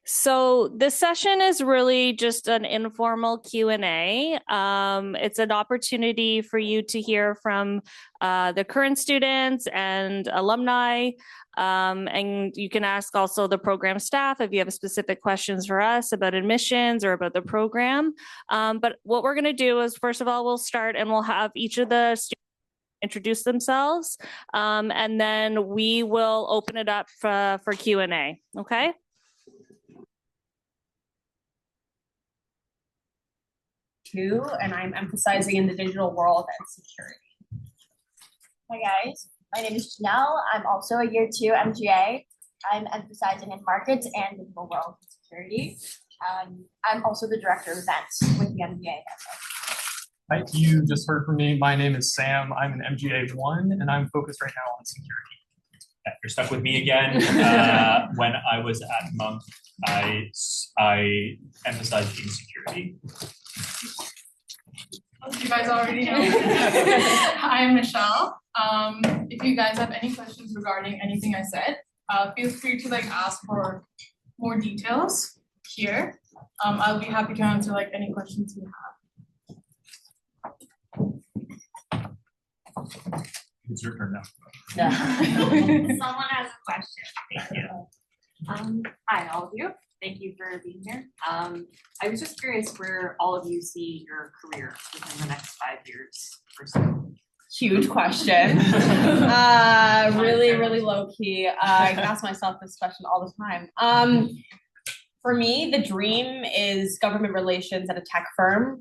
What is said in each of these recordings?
So this session is really just an informal Q&A. It's an opportunity for you to hear from the current students and alumni. And you can ask also the program staff if you have specific questions for us about admissions or about the program. But what we're going to do is, first of all, we'll start and we'll have each of the students introduce themselves. And then we will open it up for Q&A, okay? And I'm emphasizing in the digital world and security. Hi guys, my name is Janelle. I'm also a year 2 MGA. I'm emphasizing in markets and digital world and security. I'm also the director of events with the MGA. Hi, you just heard from me. My name is Sam. I'm an MGA 1 and I'm focused right now on security. Yeah, you're stuck with me again. When I was at Monk, I emphasized in security. You guys already know. I'm Michelle. If you guys have any questions regarding anything I said, feel free to ask for more details here. I'll be happy to answer any questions you have. It's your turn now. Someone has a question. Thank you. Hi, all of you. Thank you for being here. I was just curious where all of you see your career within the next 5 years or so. Huge question. Really low key. I ask myself this question all the time. For me, the dream is government relations at a tech firm.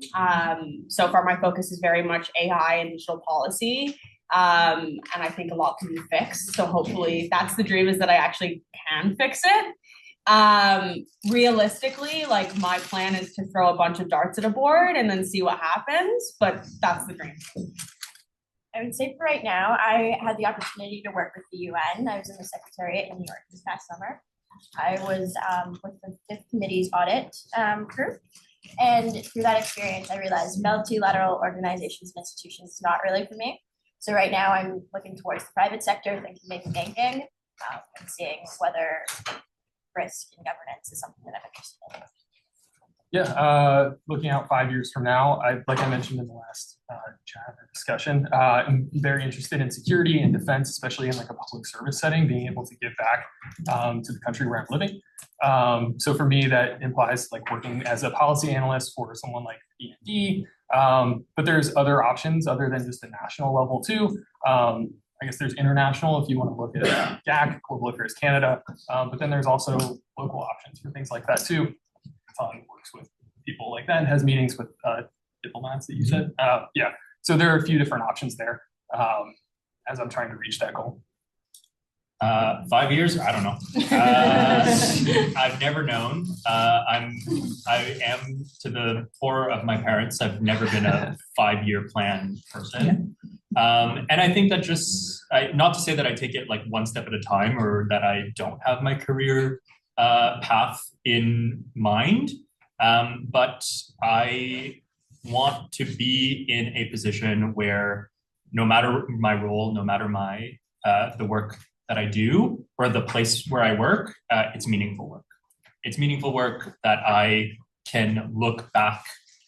So far, my focus is very much AI and digital policy. And I think a lot can be fixed. So hopefully that's the dream, is that I actually can fix it. Realistically, my plan is to throw a bunch of darts at a board and then see what happens, but that's the dream. I would say for right now, I had the opportunity to work with the UN. I was in the Secretariat in New York this past summer. I was with the Fifth Committee's audit group. And through that experience, I realized multilateral organizations and institutions is not really for me. So right now I'm looking towards the private sector, thinking maybe banking, and seeing whether risk and governance is something that I'm interested in. Yeah, looking out 5 years from now, like I mentioned in the last chat or discussion, I'm very interested in security and defense, especially in a public service setting, being able to give back to the country where I'm living. So for me, that implies working as a policy analyst for someone like D&D, but there's other options other than just the national level too. I guess there's international if you want to look at GAC, Global Affairs Canada, but then there's also local options for things like that too. Works with people like that and has meetings with diplomats that you said. Yeah, so there are a few different options there as I'm trying to reach that goal. 5 years? I don't know. I've never known. I am, to the core of my parents, I've never been a 5-year plan person. And I think that not to say that I take it one step at a time or that I don't have my career path in mind, but I want to be in a position where no matter my role, no matter the work that I do or the place where I work, it's meaningful work. It's meaningful work that I can look back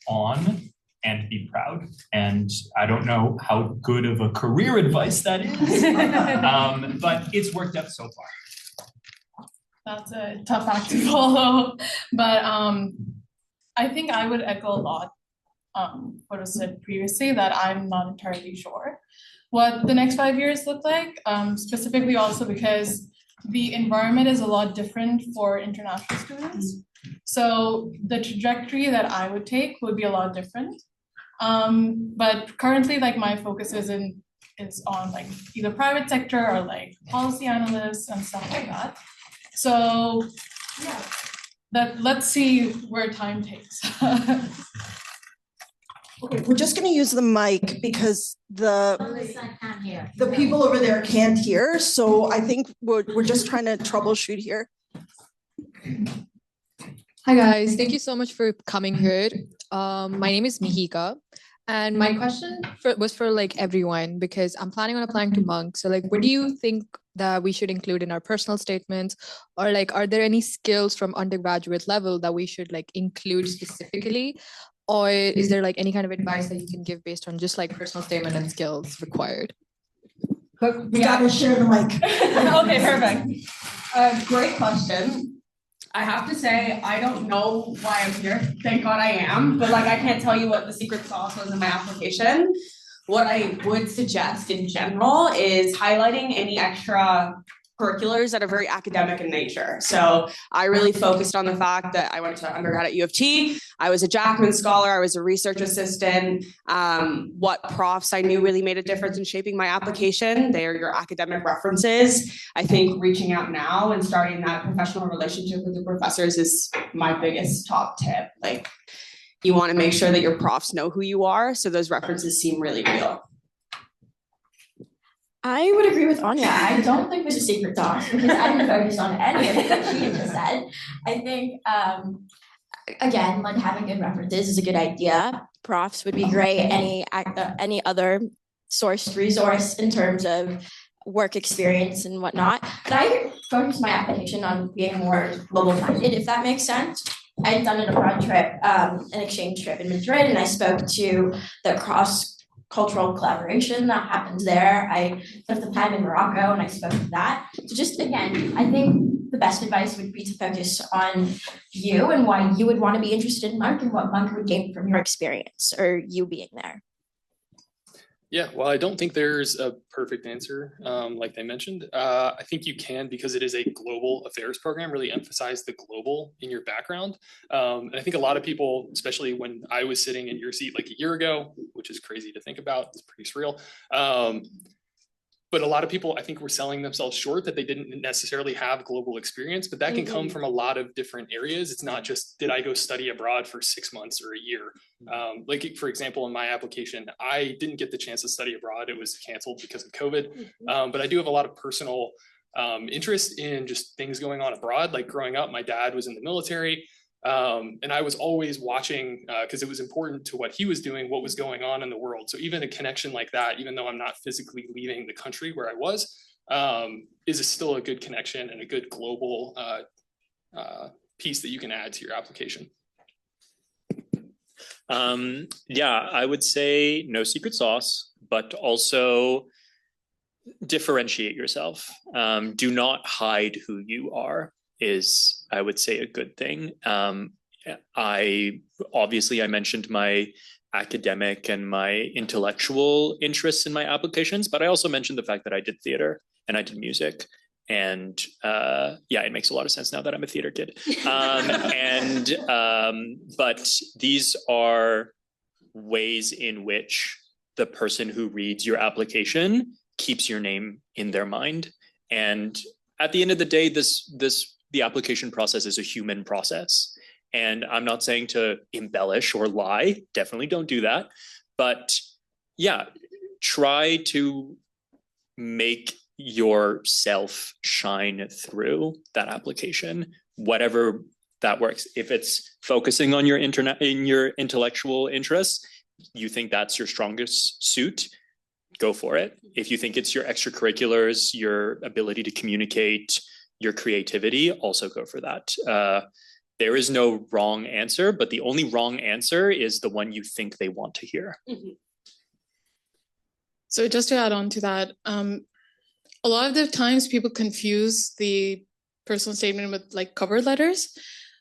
on and be proud. And I don't know how good of a career advice that is, but it's worked out so far. That's a tough act to follow, but I think I would echo a lot what was said previously, that I'm not entirely sure what the next 5 years look like, specifically also because the environment is a lot different for international students. So the trajectory that I would take would be a lot different. But currently, my focus is on either private sector or policy analysts and stuff like that. So yeah, let's see where time takes. Okay, we're just going to use the mic because the people over there can't hear. So I think we're just trying to troubleshoot here. Hi guys, thank you so much for coming here. My name is Mihika. And my question was for like everyone, because I'm planning on applying to Monk. So like, what do you think that we should include in our personal statements? Or like, are there any skills from undergraduate level that we should like include specifically? Or is there like any kind of advice that you can give based on just like personal statement and skills required? We gotta share the mic. Okay, perfect. Great question. I have to say, I don't know why I'm here. Thank God I am, but like I can't tell you what the secret sauce was in my application. What I would suggest in general is highlighting any extra curriculars that are very academic in nature. So I really focused on the fact that I went to undergrad at U of T. I was a Jackman Scholar. I was a research assistant. What profs I knew really made a difference in shaping my application. They are your academic references. I think reaching out now and starting that professional relationship with the professors is my biggest top tip. Like, you want to make sure that your profs know who you are, so those references seem really real. I would agree with Anya. I don't think there's a secret sauce because I didn't focus on any of what she had just said. I think, again, like having good references is a good idea. Profs would be great. Any other sourced resource in terms of work experience and whatnot. But I focused my application on being more global-minded, if that makes sense. I had done an abroad trip, an exchange trip in Madrid, and I spoke to the cross-cultural collaboration that happens there. I spent some time in Morocco and I spoke to that. So just again, I think the best advice would be to focus on you and why you would want to be interested in Monk and what Monk would gain from your experience or you being there. Yeah, well, I don't think there's a perfect answer, like they mentioned. I think you can, because it is a global affairs program, really emphasize the global in your background. And I think a lot of people, especially when I was sitting in your seat like a year ago, which is crazy to think about, it's pretty surreal. But a lot of people, I think, were selling themselves short that they didn't necessarily have global experience, but that can come from a lot of different areas. It's not just, did I go study abroad for 6 months or a year? Like, for example, in my application, I didn't get the chance to study abroad. It was canceled because of COVID. But I do have a lot of personal interest in just things going on abroad. Like growing up, my dad was in the military. And I was always watching, because it was important to what he was doing, what was going on in the world. So even a connection like that, even though I'm not physically leaving the country where I was, is still a good connection and a good global piece that you can add to your application. Yeah, I would say no secret sauce, but also differentiate yourself. Do not hide who you are is, I would say, a good thing. I mentioned my academic and my intellectual interests in my applications, but I also mentioned the fact that I did theater and I did music. And yeah, it makes a lot of sense now that I'm a theater kid. But these are ways in which the person who reads your application keeps your name in their mind. And at the end of the day, the application process is a human process. And I'm not saying to embellish or lie, definitely don't do that. But yeah, try to make yourself shine through that application, whatever that works. If it's focusing on your intellectual interests, you think that's your strongest suit, go for it. If you think it's your extracurriculars, your ability to communicate, your creativity, also go for that. There is no wrong answer, but the only wrong answer is the one you think they want to hear. So just to add on to that, a lot of the times people confuse the personal statement with like cover letters.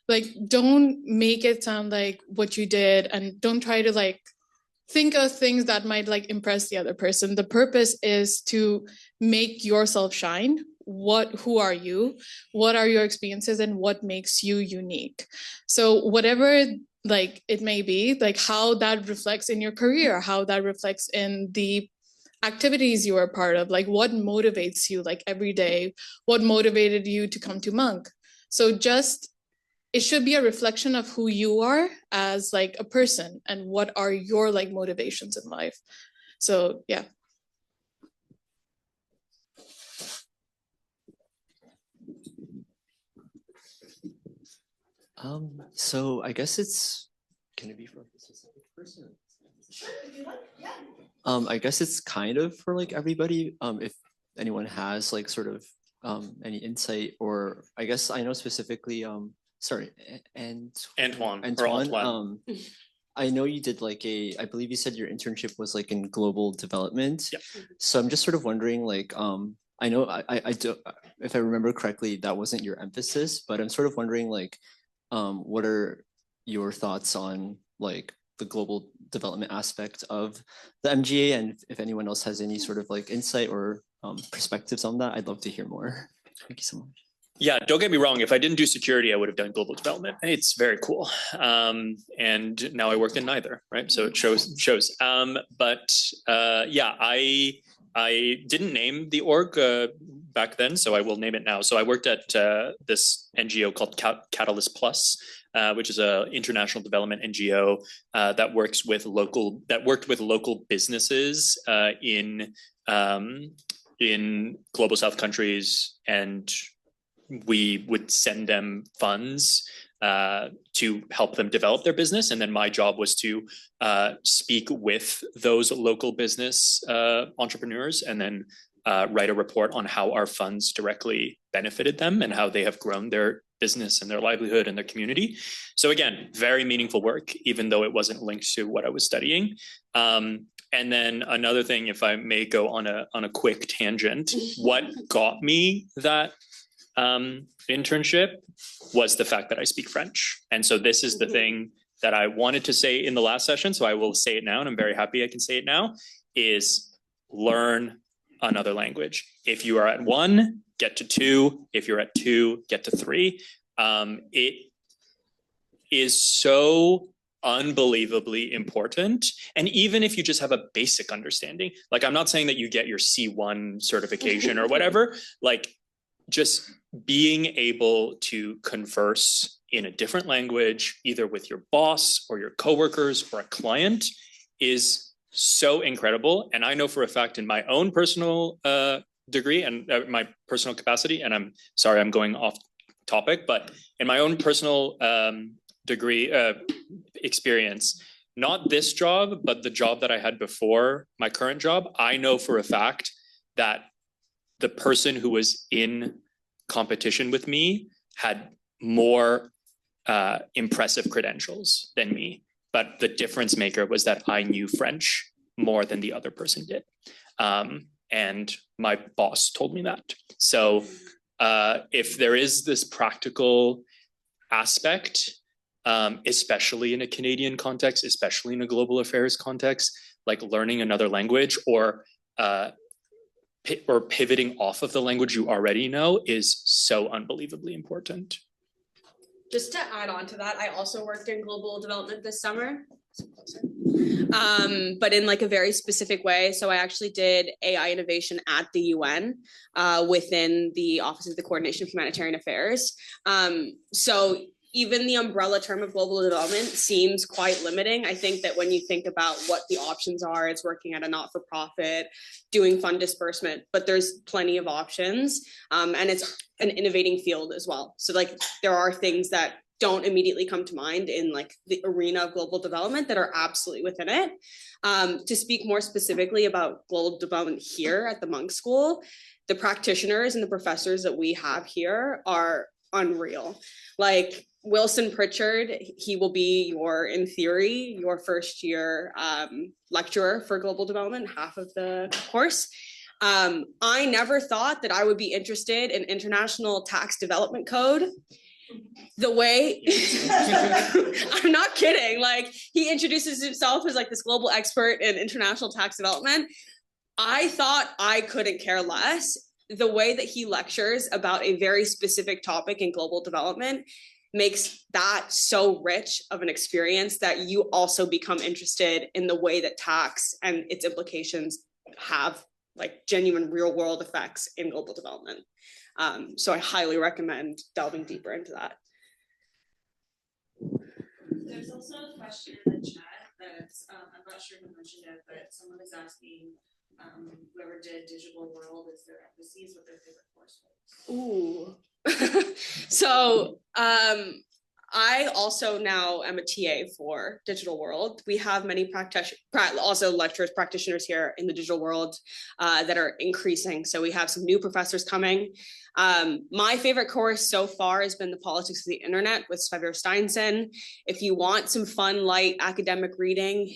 Like, don't make it sound like what you did, and don't try to like think of things that might like impress the other person. The purpose is to make yourself shine. Who are you? What are your experiences and what makes you unique? So whatever like it may be, like how that reflects in your career, how that reflects in the activities you are a part of, like what motivates you like every day, what motivated you to come to Monk. So just, it should be a reflection of who you are as like a person and what are your like motivations in life. So yeah. So I guess it's, can it be for a specific person? I guess it's kind of for like everybody. If anyone has like sort of any insight, or I guess I know specifically, sorry, and Antoine. I know you did like I believe you said your internship was like in global development. Yep. So I'm just sort of wondering, like, I know I do, if I remember correctly, that wasn't your emphasis, but I'm sort of wondering, like, what are your thoughts on like the global development aspect of the MGA, and if anyone else has any sort of like insight or perspectives on that, I'd love to hear more. Thank you so much. Yeah, don't get me wrong. If I didn't do security, I would have done global development. It's very cool. And now I work in neither, right? So it shows. Yeah, I didn't name the org back then, so I will name it now. So I worked at this NGO called Catalyst Plus, which is an international development NGO that worked with local businesses in global South countries, and we would send them funds to help them develop their business. And then my job was to speak with those local business entrepreneurs and then write a report on how our funds directly benefited them and how they have grown their business and their livelihood and their community. So again, very meaningful work, even though it wasn't linked to what I was studying. And then another thing, if I may go on a quick tangent, what got me that internship was the fact that I speak French. And so this is the thing that I wanted to say in the last session, so I will say it now, and I'm very happy I can say it now, is learn another language. If you are at 1, get to 2. If you're at 2, get to 3. It is so unbelievably important. And even if you just have a basic understanding, like I'm not saying that you get your C1 certification or whatever, like just being able to converse in a different language, either with your boss or your coworkers or a client, is so incredible. And I know for a fact in my own personal degree and my personal capacity, and I'm sorry, I'm going off topic, but in my own personal degree experience, not this job, but the job that I had before my current job, I know for a fact that the person who was in competition with me had more impressive credentials than me. But the difference maker was that I knew French more than the other person did. And my boss told me that. So if there is this practical aspect, especially in a Canadian context, especially in a global affairs context, like learning another language or pivoting off of the language you already know is so unbelievably important. Just to add on to that, I also worked in global development this summer, but in like a very specific way. So I actually did AI innovation at the UN within the Office of the Coordination of Humanitarian Affairs. So even the umbrella term of global development seems quite limiting. I think that when you think about what the options are, it's working at a not-for-profit, doing fund disbursement, but there's plenty of options, and it's an innovating field as well. So like there are things that don't immediately come to mind in like the arena of global development that are absolutely within it. To speak more specifically about global development here at the Monk School, the practitioners and the professors that we have here are unreal. Like Wilson Pritchard, he will be in theory, your first year lecturer for global development, half of the course. I never thought that I would be interested in international tax development code. The way, I'm not kidding, like he introduces himself as like this global expert in international tax development. I thought I couldn't care less. The way that he lectures about a very specific topic in global development makes that so rich of an experience that you also become interested in the way that tax and its implications have like genuine real world effects in global development. So I highly recommend delving deeper into that. There's also a question in the chat that's, I'm not sure who mentioned it, but someone is asking, whoever did Digital World, is their emphases, what their favorite course was? Ooh. So I also now am a TA for Digital World. We have many also lecturers, practitioners here in the digital world that are increasing. So we have some new professors coming. My favorite course so far has been the politics of the internet with Sverrir Steinsen. If you want some fun, light academic reading,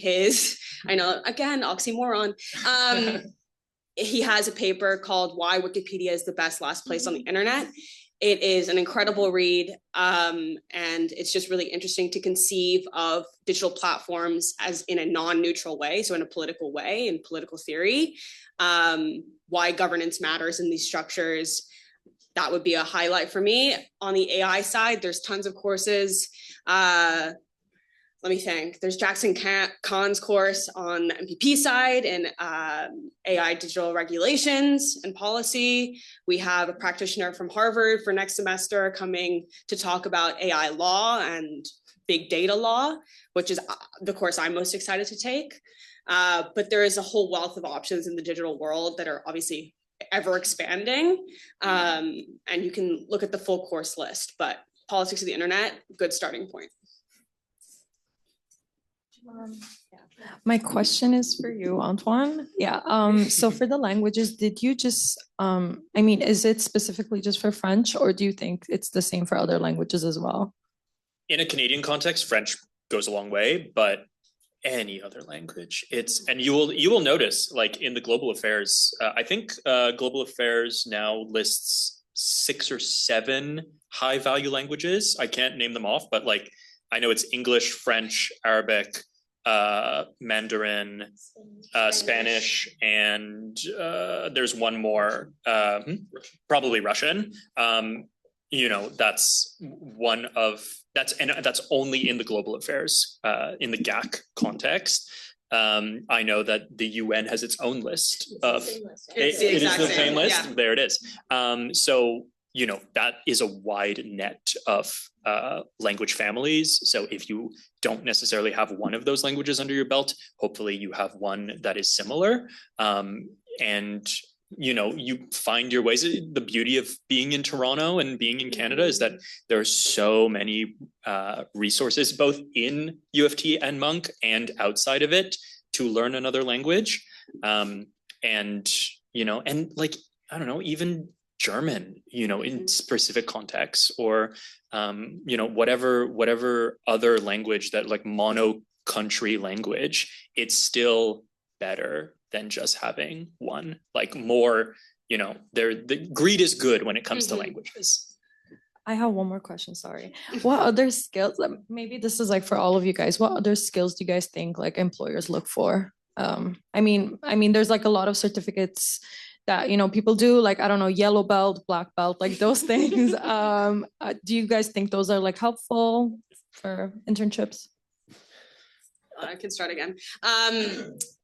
I know, again, oxymoron. He has a paper called Why Wikipedia is the Best Last Place on the Internet. It is an incredible read, and it's just really interesting to conceive of digital platforms as in a non-neutral way, so in a political way, in political theory, why governance matters in these structures. That would be a highlight for me. On the AI side, there's tons of courses. Let me think. There's Jackson Kahn's course on the MPP side and AI digital regulations and policy. We have a practitioner from Harvard for next semester coming to talk about AI law and big data law, which is the course I'm most excited to take. But there is a whole wealth of options in the digital world that are obviously ever expanding. And you can look at the full course list, but politics of the internet, good starting point. My question is for you, Antoine. Yeah. So for the languages, did you just, is it specifically just for French, or do you think it's the same for other languages as well? In a Canadian context, French goes a long way, but any other language, and you will notice, like in the global affairs, I think global affairs now lists 6 or 7 high value languages. I can't name them off, but like I know it's English, French, Arabic, Mandarin, Spanish, and there's one more, probably Russian. That's one of that's only in the global affairs, in the GAC context. I know that the UN has its own list of it is the same list. Yeah. There it is. So that is a wide net of language families. So if you don't necessarily have one of those languages under your belt, hopefully you have one that is similar. And you find your ways. The beauty of being in Toronto and being in Canada is that there are so many resources, both in UFT and Monk and outside of it, to learn another language. And like, I don't know, even German, in specific contexts, or whatever other language that, like, mono country language, it's still better than just having one. Like, more, the greed is good when it comes to languages. I have one more question, sorry. What other skills, maybe this is like for all of you guys, what other skills do you guys think like employers look for? There's like a lot of certificates that people do, like, I don't know, yellow belt, black belt, like those things. Do you guys think those are like helpful for internships? I can start again.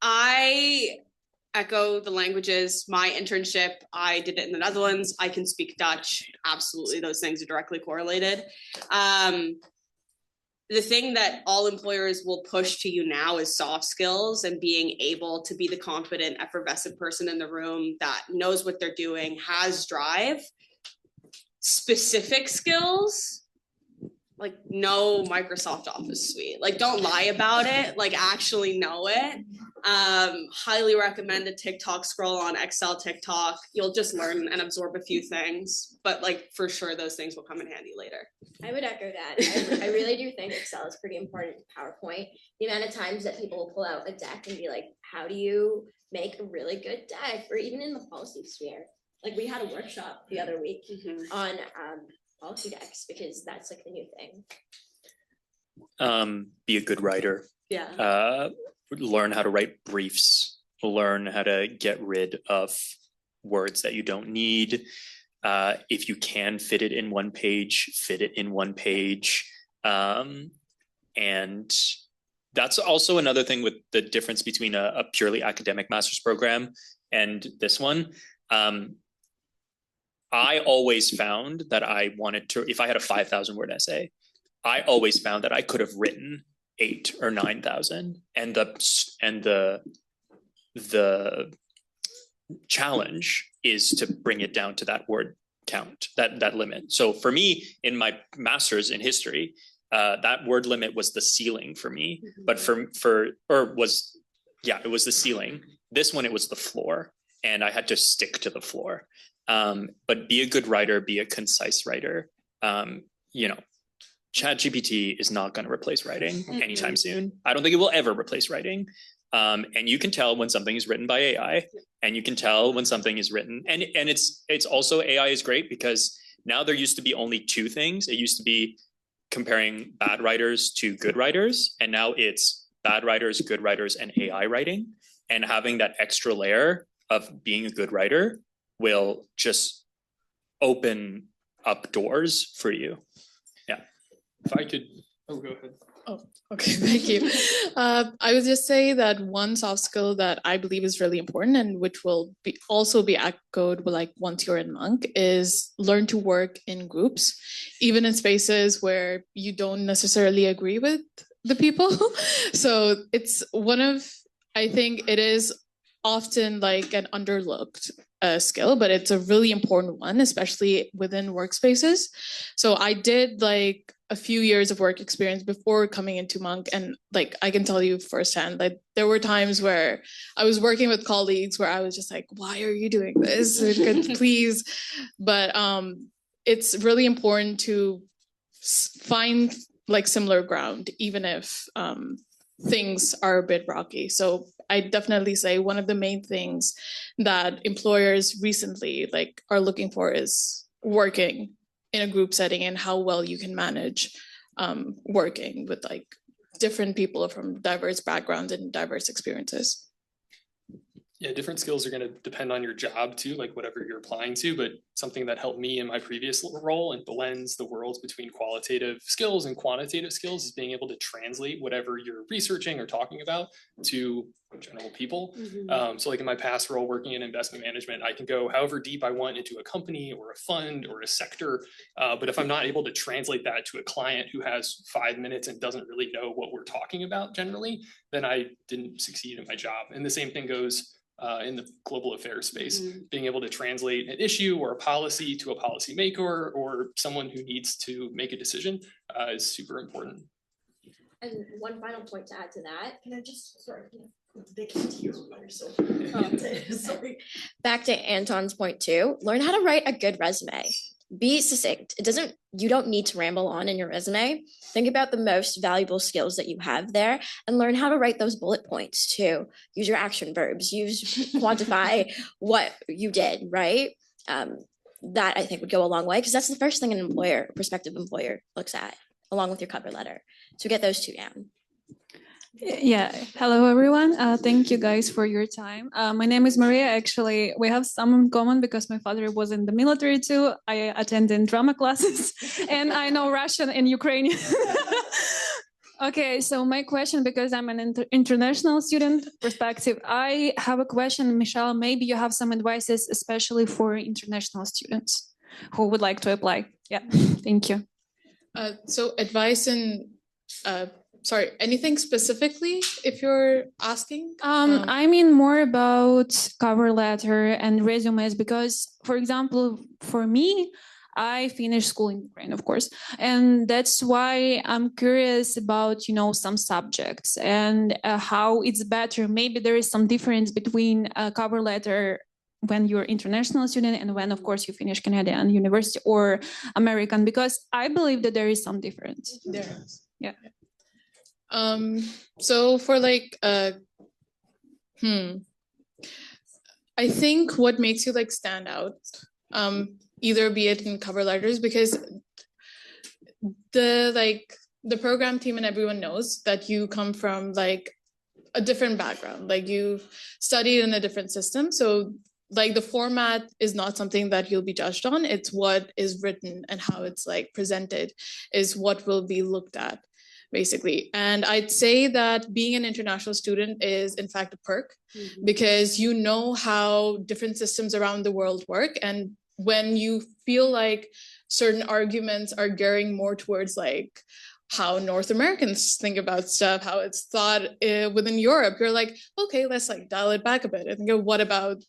I echo the languages. My internship, I did it in the Netherlands. I can speak Dutch. Absolutely, those things are directly correlated. The thing that all employers will push to you now is soft skills and being able to be the confident, effervescent person in the room that knows what they're doing, has drive. Specific skills, like, know Microsoft Office suite. Like, don't lie about it, like, actually know it. Highly recommend a TikTok scroll on Excel TikTok. You'll just learn and absorb a few things, but like, for sure those things will come in handy later. I would echo that. I really do think Excel is pretty important in PowerPoint. The amount of times that people will pull out a deck and be like, how do you make a really good deck? Or even in the policy sphere. Like, we had a workshop the other week on policy decks, because that's like the new thing. Be a good writer. Yeah. Learn how to write briefs. Learn how to get rid of words that you don't need. If you can fit it in one page, fit it in one page. And that's also another thing with the difference between a purely academic master's program and this one. I always found that I wanted to, if I had a 5,000 word essay, I always found that I could have written 8,000 or 9,000, and the challenge is to bring it down to that word count, that limit. So for me, in my master's in history, that word limit was the ceiling for me, but it was the ceiling. This one, it was the floor, and I had to stick to the floor. But be a good writer, be a concise writer. ChatGPT is not going to replace writing anytime soon. I don't think it will ever replace writing. And you can tell when something is written by AI, and you can tell when something is written. And it's also, AI is great because now there used to be only two things. It used to be comparing bad writers to good writers, and now it's bad writers, good writers, and AI writing. And having that extra layer of being a good writer will just open up doors for you. Yeah. If I could, go ahead. Oh, okay, thank you. I would just say that one soft skill that I believe is really important, and which will also be echoed like once you're in Monk, is learn to work in groups, even in spaces where you don't necessarily agree with the people. So it's I think it is often like an underlooked skill, but it's a really important one, especially within workspaces. So I did like a few years of work experience before coming into Monk, and like I can tell you firsthand, like there were times where I was working with colleagues where I was just like, why are you doing this? Please. But it's really important to find like similar ground, even if things are a bit rocky. So I definitely say one of the main things that employers recently like are looking for is working in a group setting and how well you can manage working with like different people from diverse backgrounds and diverse experiences. Yeah, different skills are going to depend on your job too, like whatever you're applying to, but something that helped me in my previous role and blends the worlds between qualitative skills and quantitative skills is being able to translate whatever you're researching or talking about to general people. So like in my past role working in investment management, I can go however deep I want into a company or a fund or a sector. But if I'm not able to translate that to a client who has 5 minutes and doesn't really know what we're talking about generally, then I didn't succeed in my job. And the same thing goes in the global affairs space, being able to translate an issue or a policy to a policymaker or someone who needs to make a decision is super important. And one final point to add to that. Can I just, sorry, they can't hear you, so. Sorry. Back to Anton's point too, learn how to write a good resume. Be succinct. You don't need to ramble on in your resume. Think about the most valuable skills that you have there and learn how to write those bullet points too. Use your action verbs, quantify what you did, right? That I think would go a long way because that's the first thing a prospective employer looks at along with your cover letter. So get those two down. Yeah, hello everyone. Thank you guys for your time. My name is Maria. Actually, we have some in common because my father was in the military too. I attended drama classes and I know Russian and Ukrainian. Okay, so my question, because I'm an international student perspective, I have a question, Michelle, maybe you have some advices, especially for international students who would like to apply. Yeah, thank you. So advice in sorry, anything specifically if you're asking? I mean more about cover letter and resumes because, for example, for me, I finished school in Ukraine, of course, and that's why I'm curious about, some subjects and how it's better. Maybe there is some difference between a cover letter when you're international student and when, of course, you finish Canadian university or American, because I believe that there is some difference. There is. Yeah. So for like I think what makes you like stand out, either be it in cover letters, because the program team and everyone knows that you come from like a different background, like you studied in a different system. So like the format is not something that you'll be judged on. It's what is written and how it's like presented is what will be looked at, basically. And I'd say that being an international student is in fact a perk because you know how different systems around the world work. And when you feel like certain arguments are gearing more towards like how North Americans think about stuff, how it's thought within Europe, you're like, okay, let's like dial it back a bit and go, what about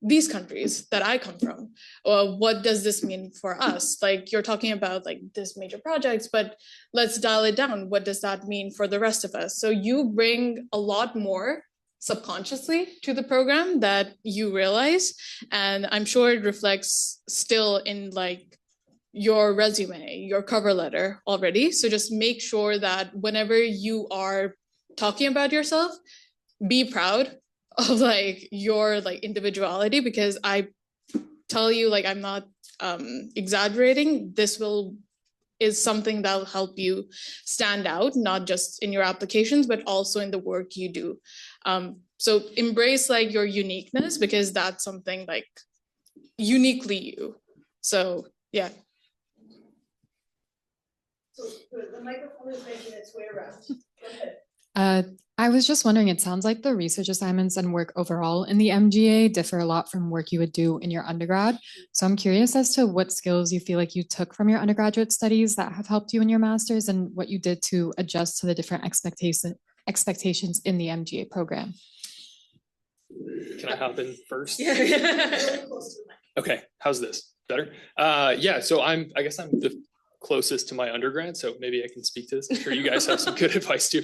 these countries that I come from. What does this mean for us? Like you're talking about like this major projects, but let's dial it down. What does that mean for the rest of us? So you bring a lot more subconsciously to the program that you realize, and I'm sure it reflects still in like your resume, your cover letter already. So just make sure that whenever you are talking about yourself, be proud of like your like individuality, because I tell you, like, I'm not exaggerating. This is something that will help you stand out, not just in your applications, but also in the work you do. So embrace like your uniqueness, because that's something like uniquely you. So yeah. So the microphone is making its way around. Go ahead. I was just wondering, it sounds like the research assignments and work overall in the MGA differ a lot from work you would do in your undergrad. So I'm curious as to what skills you feel like you took from your undergraduate studies that have helped you in your master's, and what you did to adjust to the different expectations in the MGA program. Can I hop in first? Yeah. Okay, how's this? Better? Yeah, so I guess I'm the closest to my undergrad, so maybe I can speak to this. I'm sure you guys have some good advice too.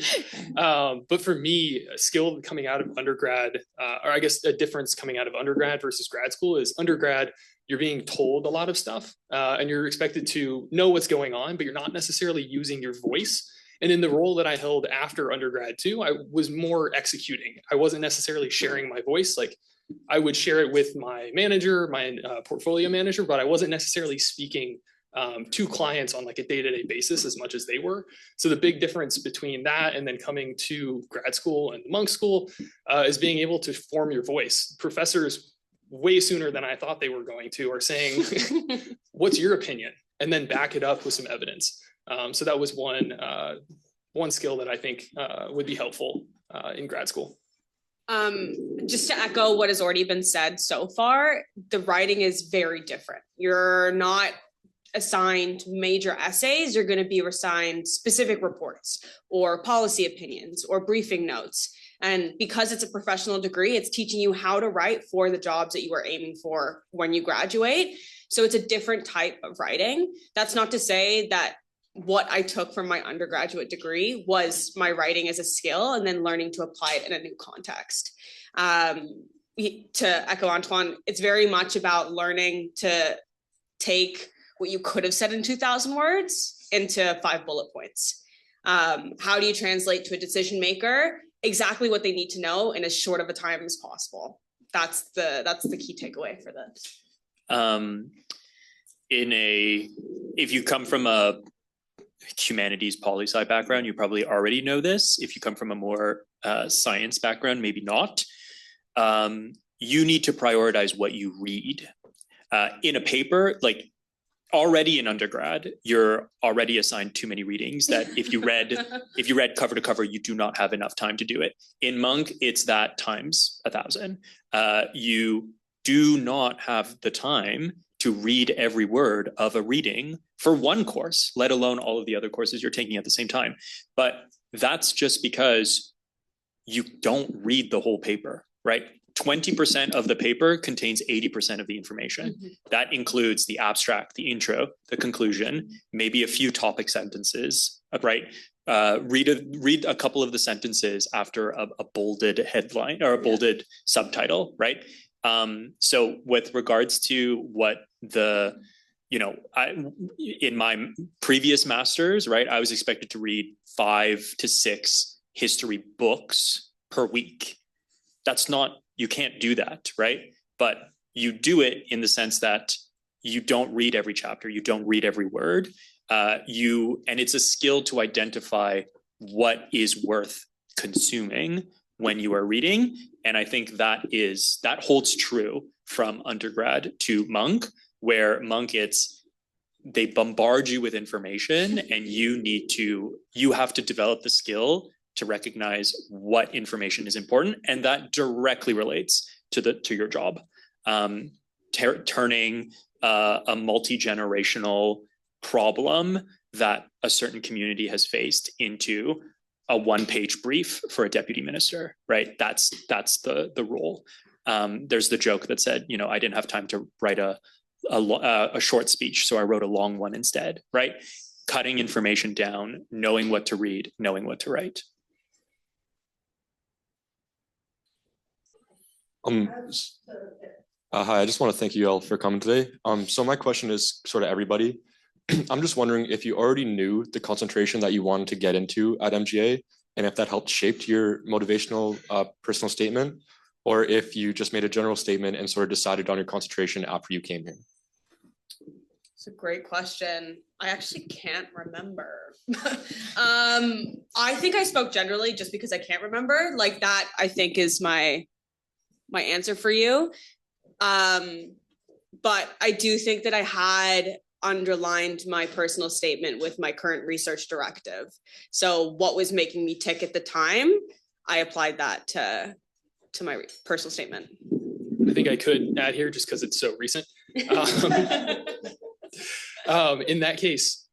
But for me, a skill coming out of undergrad, or I guess a difference coming out of undergrad versus grad school is undergrad, you're being told a lot of stuff, and you're expected to know what's going on, but you're not necessarily using your voice. And in the role that I held after undergrad too, I was more executing. I wasn't necessarily sharing my voice. Like I would share it with my manager, my portfolio manager, but I wasn't necessarily speaking to clients on like a day-to-day basis as much as they were. So the big difference between that and then coming to grad school and monk school is being able to form your voice. Professors way sooner than I thought they were going to are saying, what's your opinion? And then back it up with some evidence. So that was one skill that I think would be helpful in grad school. Just to echo what has already been said so far, the writing is very different. You're not assigned major essays, you're going to be assigned specific reports or policy opinions or briefing notes. And because it's a professional degree, it's teaching you how to write for the jobs that you are aiming for when you graduate. So it's a different type of writing. That's not to say that what I took from my undergraduate degree was my writing as a skill and then learning to apply it in a new context. To echo Antoine, it's very much about learning to take what you could have said in 2,000 words into 5 bullet points. How do you translate to a decision maker exactly what they need to know in as short of a time as possible? That's the key takeaway for this. If you come from a humanities poli-sci background, you probably already know this. If you come from a more science background, maybe not. You need to prioritize what you read. In a paper, like already in undergrad, you're already assigned too many readings that if you read cover to cover, you do not have enough time to do it. In Monk, it's that times 1,000. You do not have the time to read every word of a reading for one course, let alone all of the other courses you're taking at the same time. But that's just because you don't read the whole paper, right? 20% of the paper contains 80% of the information. Mm-hmm. That includes the abstract, the intro, the conclusion, maybe a few topic sentences, right? Read a couple of the sentences after a bolded headline or a bolded subtitle, right? So with regards to what in my previous master's, right, I was expected to read 5 to 6 history books per week. You can't do that, right? But you do it in the sense that you don't read every chapter, you don't read every word, and it's a skill to identify what is worth consuming when you are reading. And I think that holds true from undergrad to Monk, where Monk they bombard you with information and you have to develop the skill to recognize what information is important, and that directly relates to your job. Turning a multi-generational problem that a certain community has faced into a one-page brief for a deputy minister, right? That's the role. there's the joke that said, you know, I didn't have time to write a short speech, so I wrote a long one instead, right? Cutting information down, knowing what to read, knowing what to write. Hi, I just want to thank you all for coming today. So my question is sort of everybody. I'm just wondering if you already knew the concentration that you wanted to get into at MGA, and if that helped shape your motivational personal statement, or if you just made a general statement and sort of decided on your concentration after you came here. It's a great question. I actually can't remember. I think I spoke generally just because I can't remember. Like that, I think is my answer for you. But I do think that I had underlined my personal statement with my current research directive. So what was making me tick at the time, I applied that to my personal statement. I think I could add here just because it's so recent. In that case,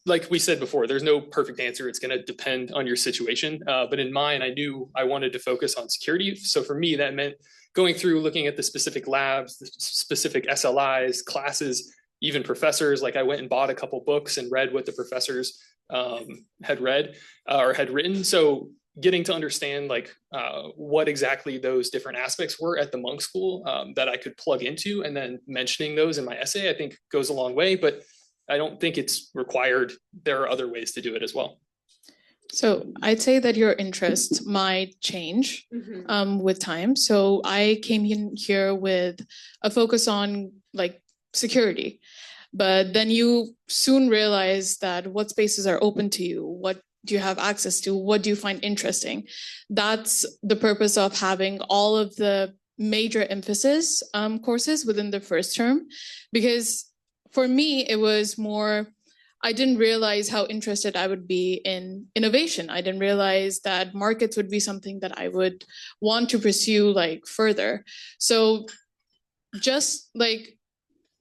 like we said before, there's no perfect answer. It's going to depend on your situation. But in mine, I knew I wanted to focus on security. So for me, that meant going through, looking at the specific labs, the specific SLIs, classes, even professors. Like I went and bought a couple books and read what the professors had read or had written. So getting to understand like what exactly those different aspects were at the Monk School that I could plug into, and then mentioning those in my essay, I think goes a long way, but I don't think it's required. There are other ways to do it as well. So I'd say that your interests might change with time. So I came in here with a focus on like security, but then you soon realize that what spaces are open to you, what do you have access to, what do you find interesting. That's the purpose of having all of the major emphasis courses within the first term, because for me it was more, I didn't realize how interested I would be in innovation. I didn't realize that markets would be something that I would want to pursue like further. So just like,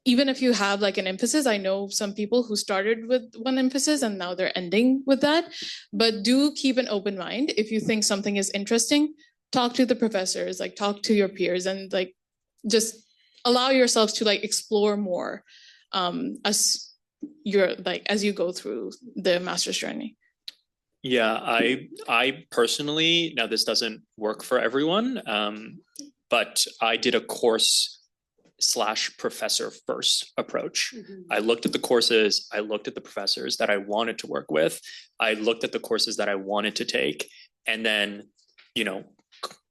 even if you have like an emphasis, I know some people who started with one emphasis and now they're ending with that, but do keep an open mind. If you think something is interesting, talk to the professors, like talk to your peers, and like just allow yourselves to like explore more as you go through the master's journey. Yeah, I personally, now this doesn't work for everyone, but I did a course / professor first approach. I looked at the courses, I looked at the professors that I wanted to work with, I looked at the courses that I wanted to take, and then, you know,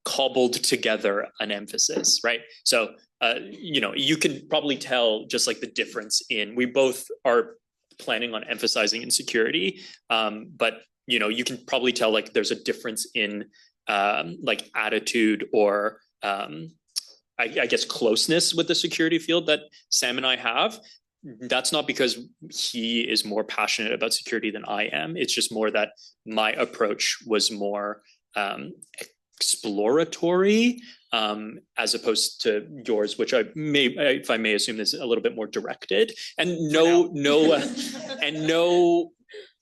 cobbled together an emphasis, right? So, you know, you can probably tell just like the difference in, we both are planning on emphasizing insecurity, but, you know, you can probably tell like there's a difference in like attitude or I guess closeness with the security field that Sam and I have. That's not because he is more passionate about security than I am. It's just more that my approach was more exploratory as opposed to yours, which if I may assume, is a little bit more directed. And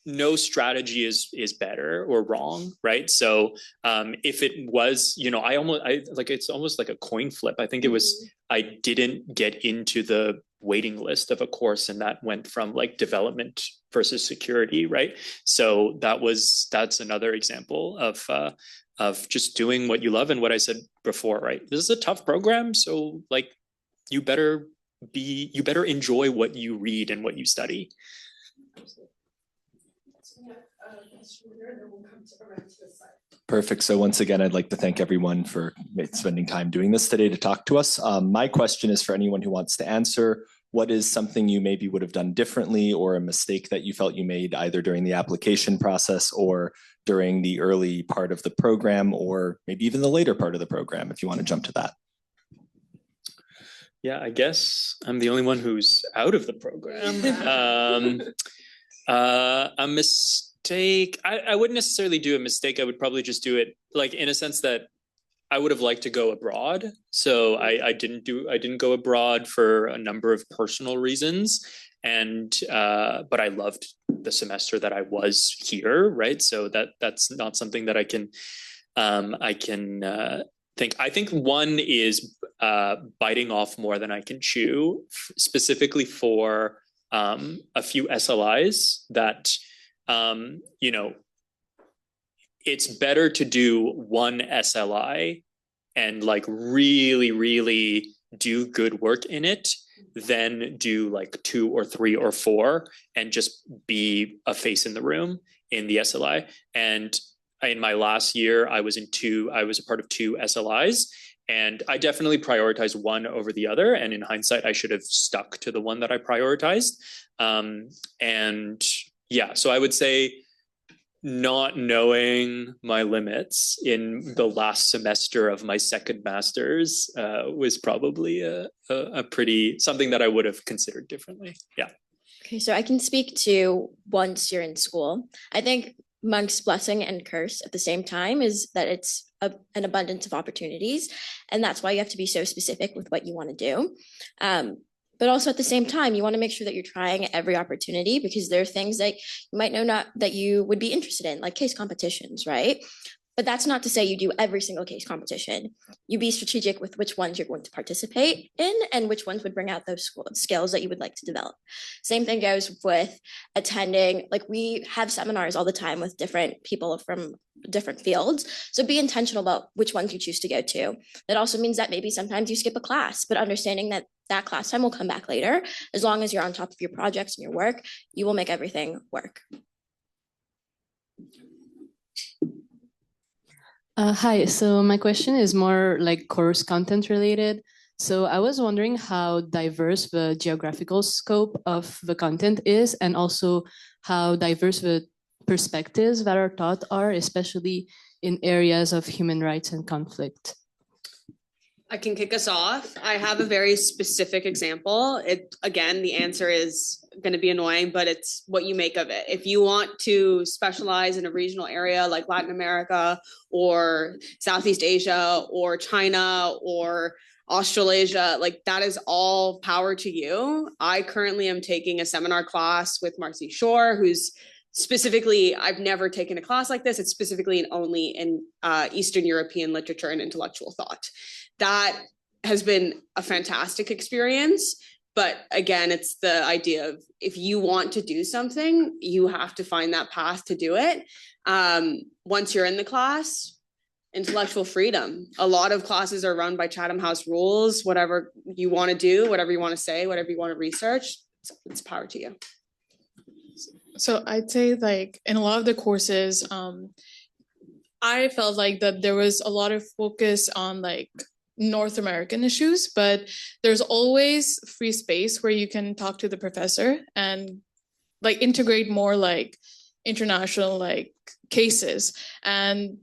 no strategy is better or wrong, right? So if it was, you know, it's almost like a coin flip. I think it was, I didn't get into the waiting list of a course, and that went from like development versus security, right? So that's another example of just doing what you love, and what I said before, right? This is a tough program, so like you better enjoy what you read and what you study. Perfect. So once again, I'd like to thank everyone for spending time doing this today to talk to us. My question is for anyone who wants to answer. What is something you maybe would have done differently, or a mistake that you felt you made either during the application process or during the early part of the program, or maybe even the later part of the program, if you want to jump to that? Yeah, I guess I'm the only one who's out of the program. A mistake, I wouldn't necessarily do a mistake. I would probably just do it like in a sense that I would have liked to go abroad. So I didn't go abroad for a number of personal reasons. And but I loved the semester that I was here, right? So that's not something that I can think. I think one is biting off more than I can chew, specifically for a few SLIs that, you know, it's better to do one SLI and like really, really do good work in it than do like 2 or 3 or 4 and just be a face in the room in the SLI. And in my last year, I was a part of 2 SLIs, and I definitely prioritized one over the other. And in hindsight, I should have stuck to the one that I prioritized. And yeah, so I would say not knowing my limits in the last semester of my second master's was probably a pretty something that I would have considered differently. Yeah. Okay, so I can speak to once you're in school. I think Monk's blessing and curse at the same time is that it's an abundance of opportunities, and that's why you have to be so specific with what you want to do. But also at the same time, you want to make sure that you're trying every opportunity, because there are things that you might know not that you would be interested in, like case competitions, right? But that's not to say you do every single case competition. You be strategic with which ones you're going to participate in and which ones would bring out those skills that you would like to develop. Same thing goes with attending, like we have seminars all the time with different people from different fields. So be intentional about which ones you choose to go to. That also means that maybe sometimes you skip a class, but understanding that that class time will come back later. As long as you're on top of your projects and your work, you will make everything work. Hi, so my question is more like course content related. So I was wondering how diverse the geographical scope of the content is, and also how diverse the perspectives that are taught are, especially in areas of human rights and conflict. I can kick us off. I have a very specific example. Again, the answer is going to be annoying, but it's what you make of it. If you want to specialize in a regional area like Latin America or Southeast Asia or China or Australasia, like that is all power to you. I currently am taking a seminar class with Marcy Shore, who's specifically, I've never taken a class like this. It's specifically and only in Eastern European literature and intellectual thought. That has been a fantastic experience. But again, it's the idea of if you want to do something, you have to find that path to do it. Once you're in the class, intellectual freedom. A lot of classes are run by Chatham House rules. Whatever you want to do, whatever you want to say, whatever you want to research, it's power to you. So I'd say like in a lot of the courses, I felt like that there was a lot of focus on like North American issues, but there's always free space where you can talk to the professor and like integrate more like international like cases. And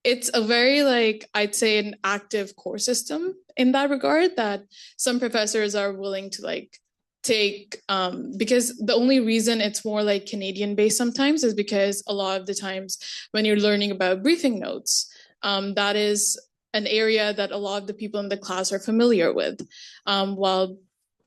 it's a very like, I'd say an active core system in that regard, that some professors are willing to like take because the only reason it's more like Canadian based sometimes is because a lot of the times when you're learning about briefing notes, that is an area that a lot of the people in the class are familiar with, while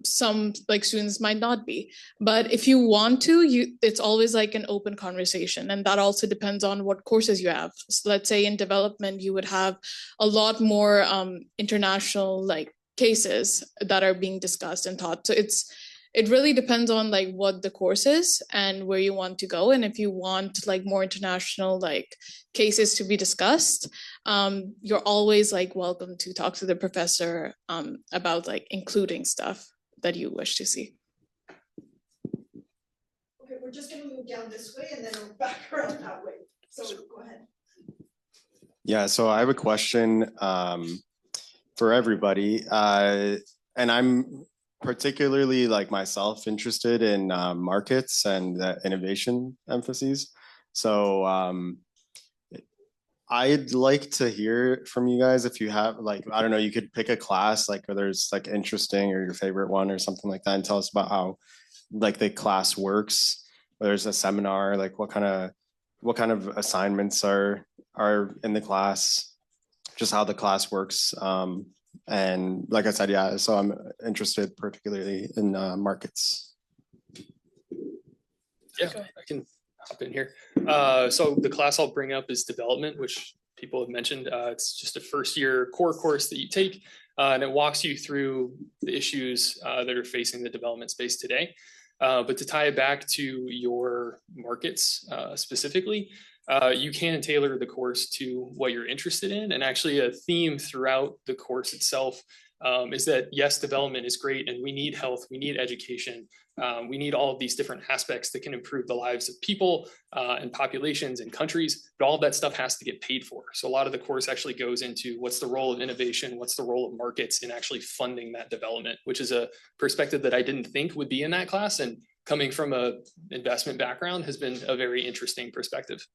some like students might not be. But if you want to, it's always like an open conversation, and that also depends on what courses you have. So let's say in development, you would have a lot more international like cases that are being discussed and taught. So it really depends on like what the course is and where you want to go. And if you want like more international like cases to be discussed, you're always like welcome to talk to the professor about like including stuff that you wish to see. Okay, we're just gonna move down this way and then we're back around that way. So go ahead. Yeah, so I have a question for everybody. And I'm particularly like myself interested in markets and innovation emphases. So I'd like to hear from you guys if you have like, I don't know, you could pick a class like whether it's like interesting or your favorite one or something like that, and tell us about how like the class works, whether it's a seminar, like what kind of assignments are in the class, just how the class works. And like I said, yeah, so I'm interested particularly in markets. Yeah, I can hop in here. So the class I'll bring up is development, which people have mentioned. It's just a first year core course that you take, and it walks you through the issues that are facing the development space today. But to tie it back to your markets specifically, you can tailor the course to what you're interested in. And actually a theme throughout the course itself is that yes, development is great and we need health, we need education, we need all of these different aspects that can improve the lives of people and populations and countries, but all of that stuff has to get paid for. So a lot of the course actually goes into what's the role of innovation, what's the role of markets in actually funding that development, which is a perspective that I didn't think would be in that class. And coming from a investment background has been a very interesting perspective.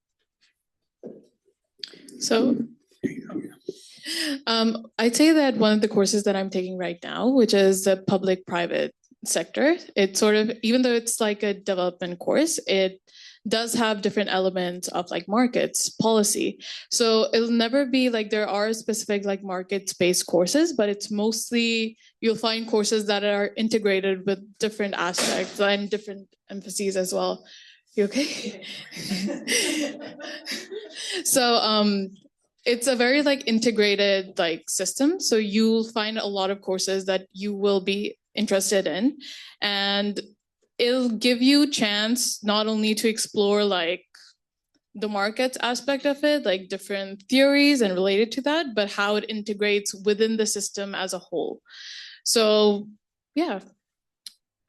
So I'd say that one of the courses that I'm taking right now, which is the public-private sector, it's sort of, even though it's like a development course, it does have different elements of like markets, policy. So it'll never be like there are specific like markets-based courses, but it's mostly, you'll find courses that are integrated with different aspects and different emphases as well. You okay? So it's a very like integrated like system. So you'll find a lot of courses that you will be interested in, and it'll give you a chance not only to explore like the markets aspect of it, like different theories and related to that, but how it integrates within the system as a whole. So yeah.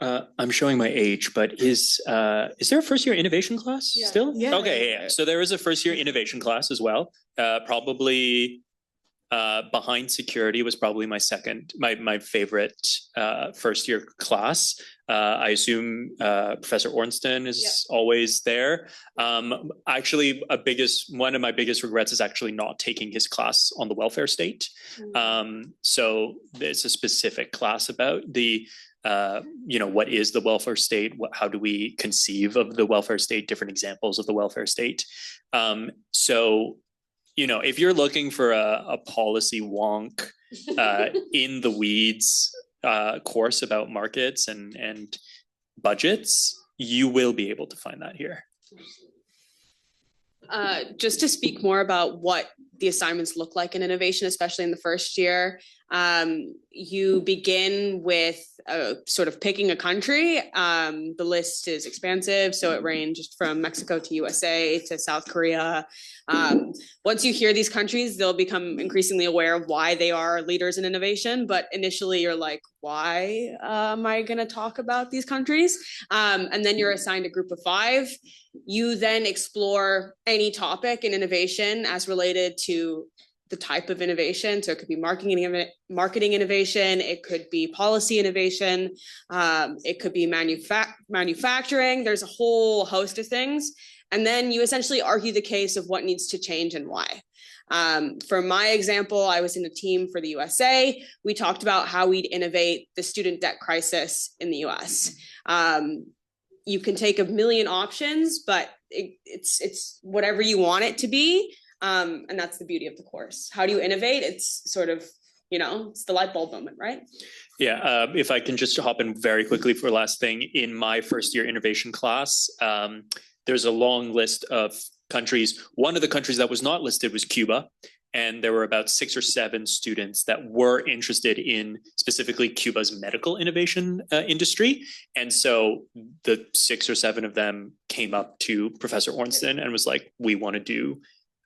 I'm showing my age, but is there a first year innovation class still? Yeah. Okay, yeah. So there is a first year innovation class as well. Probably behind security was probably my favorite first year class. I assume Professor Ornstein is always there. Actually, one of my biggest regrets is actually not taking his class on the welfare state. So there's a specific class about the what is the welfare state? How do we conceive of the welfare state? Different examples of the welfare state. So, if you're looking for a policy wonk in the weeds course about markets and budgets, you will be able to find that here. Just to speak more about what the assignments look like in innovation, especially in the first year, you begin with sort of picking a country. The list is expansive, so it ranges from Mexico to USA to South Korea. Once you hear these countries, they'll become increasingly aware of why they are leaders in innovation. But initially you're like, why am I going to talk about these countries? And then you're assigned a group of 5. You then explore any topic in innovation as related to the type of innovation. So it could be marketing innovation, it could be policy innovation, it could be manufacturing. There's a whole host of things. And then you essentially argue the case of what needs to change and why. For my example, I was in a team for the USA. We talked about how we'd innovate the student debt crisis in the US. You can take a million options, but it's whatever you want it to be. And that's the beauty of the course. How do you innovate? It's sort of, it's the light bulb moment, right? Yeah, if I can just hop in very quickly for last thing. In my first year innovation class, there's a long list of countries. One of the countries that was not listed was Cuba. And there were about 6 or 7 students that were interested in specifically Cuba's medical innovation industry. And so the 6 or 7 of them came up to Professor Ornstein and was like, we want to do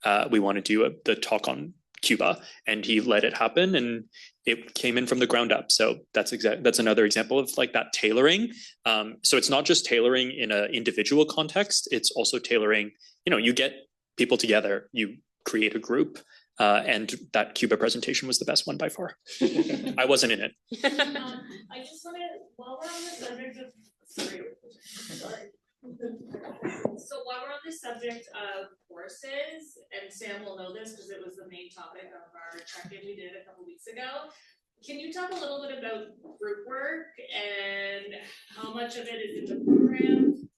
the talk on Cuba, and he let it happen, and it came in from the ground up. So that's another example of like that tailoring. So it's not just tailoring in an individual context; it's also tailoring. You get people together, you create a group, and that Cuba presentation was the best one by far. I wasn't in it. I just want to, while we're on the subject of, sorry. So while we're on the subject of courses, and Sam will know this because it was the main topic of our check-in we did a couple weeks ago, can you talk a little bit about group work and how much of it is in the program,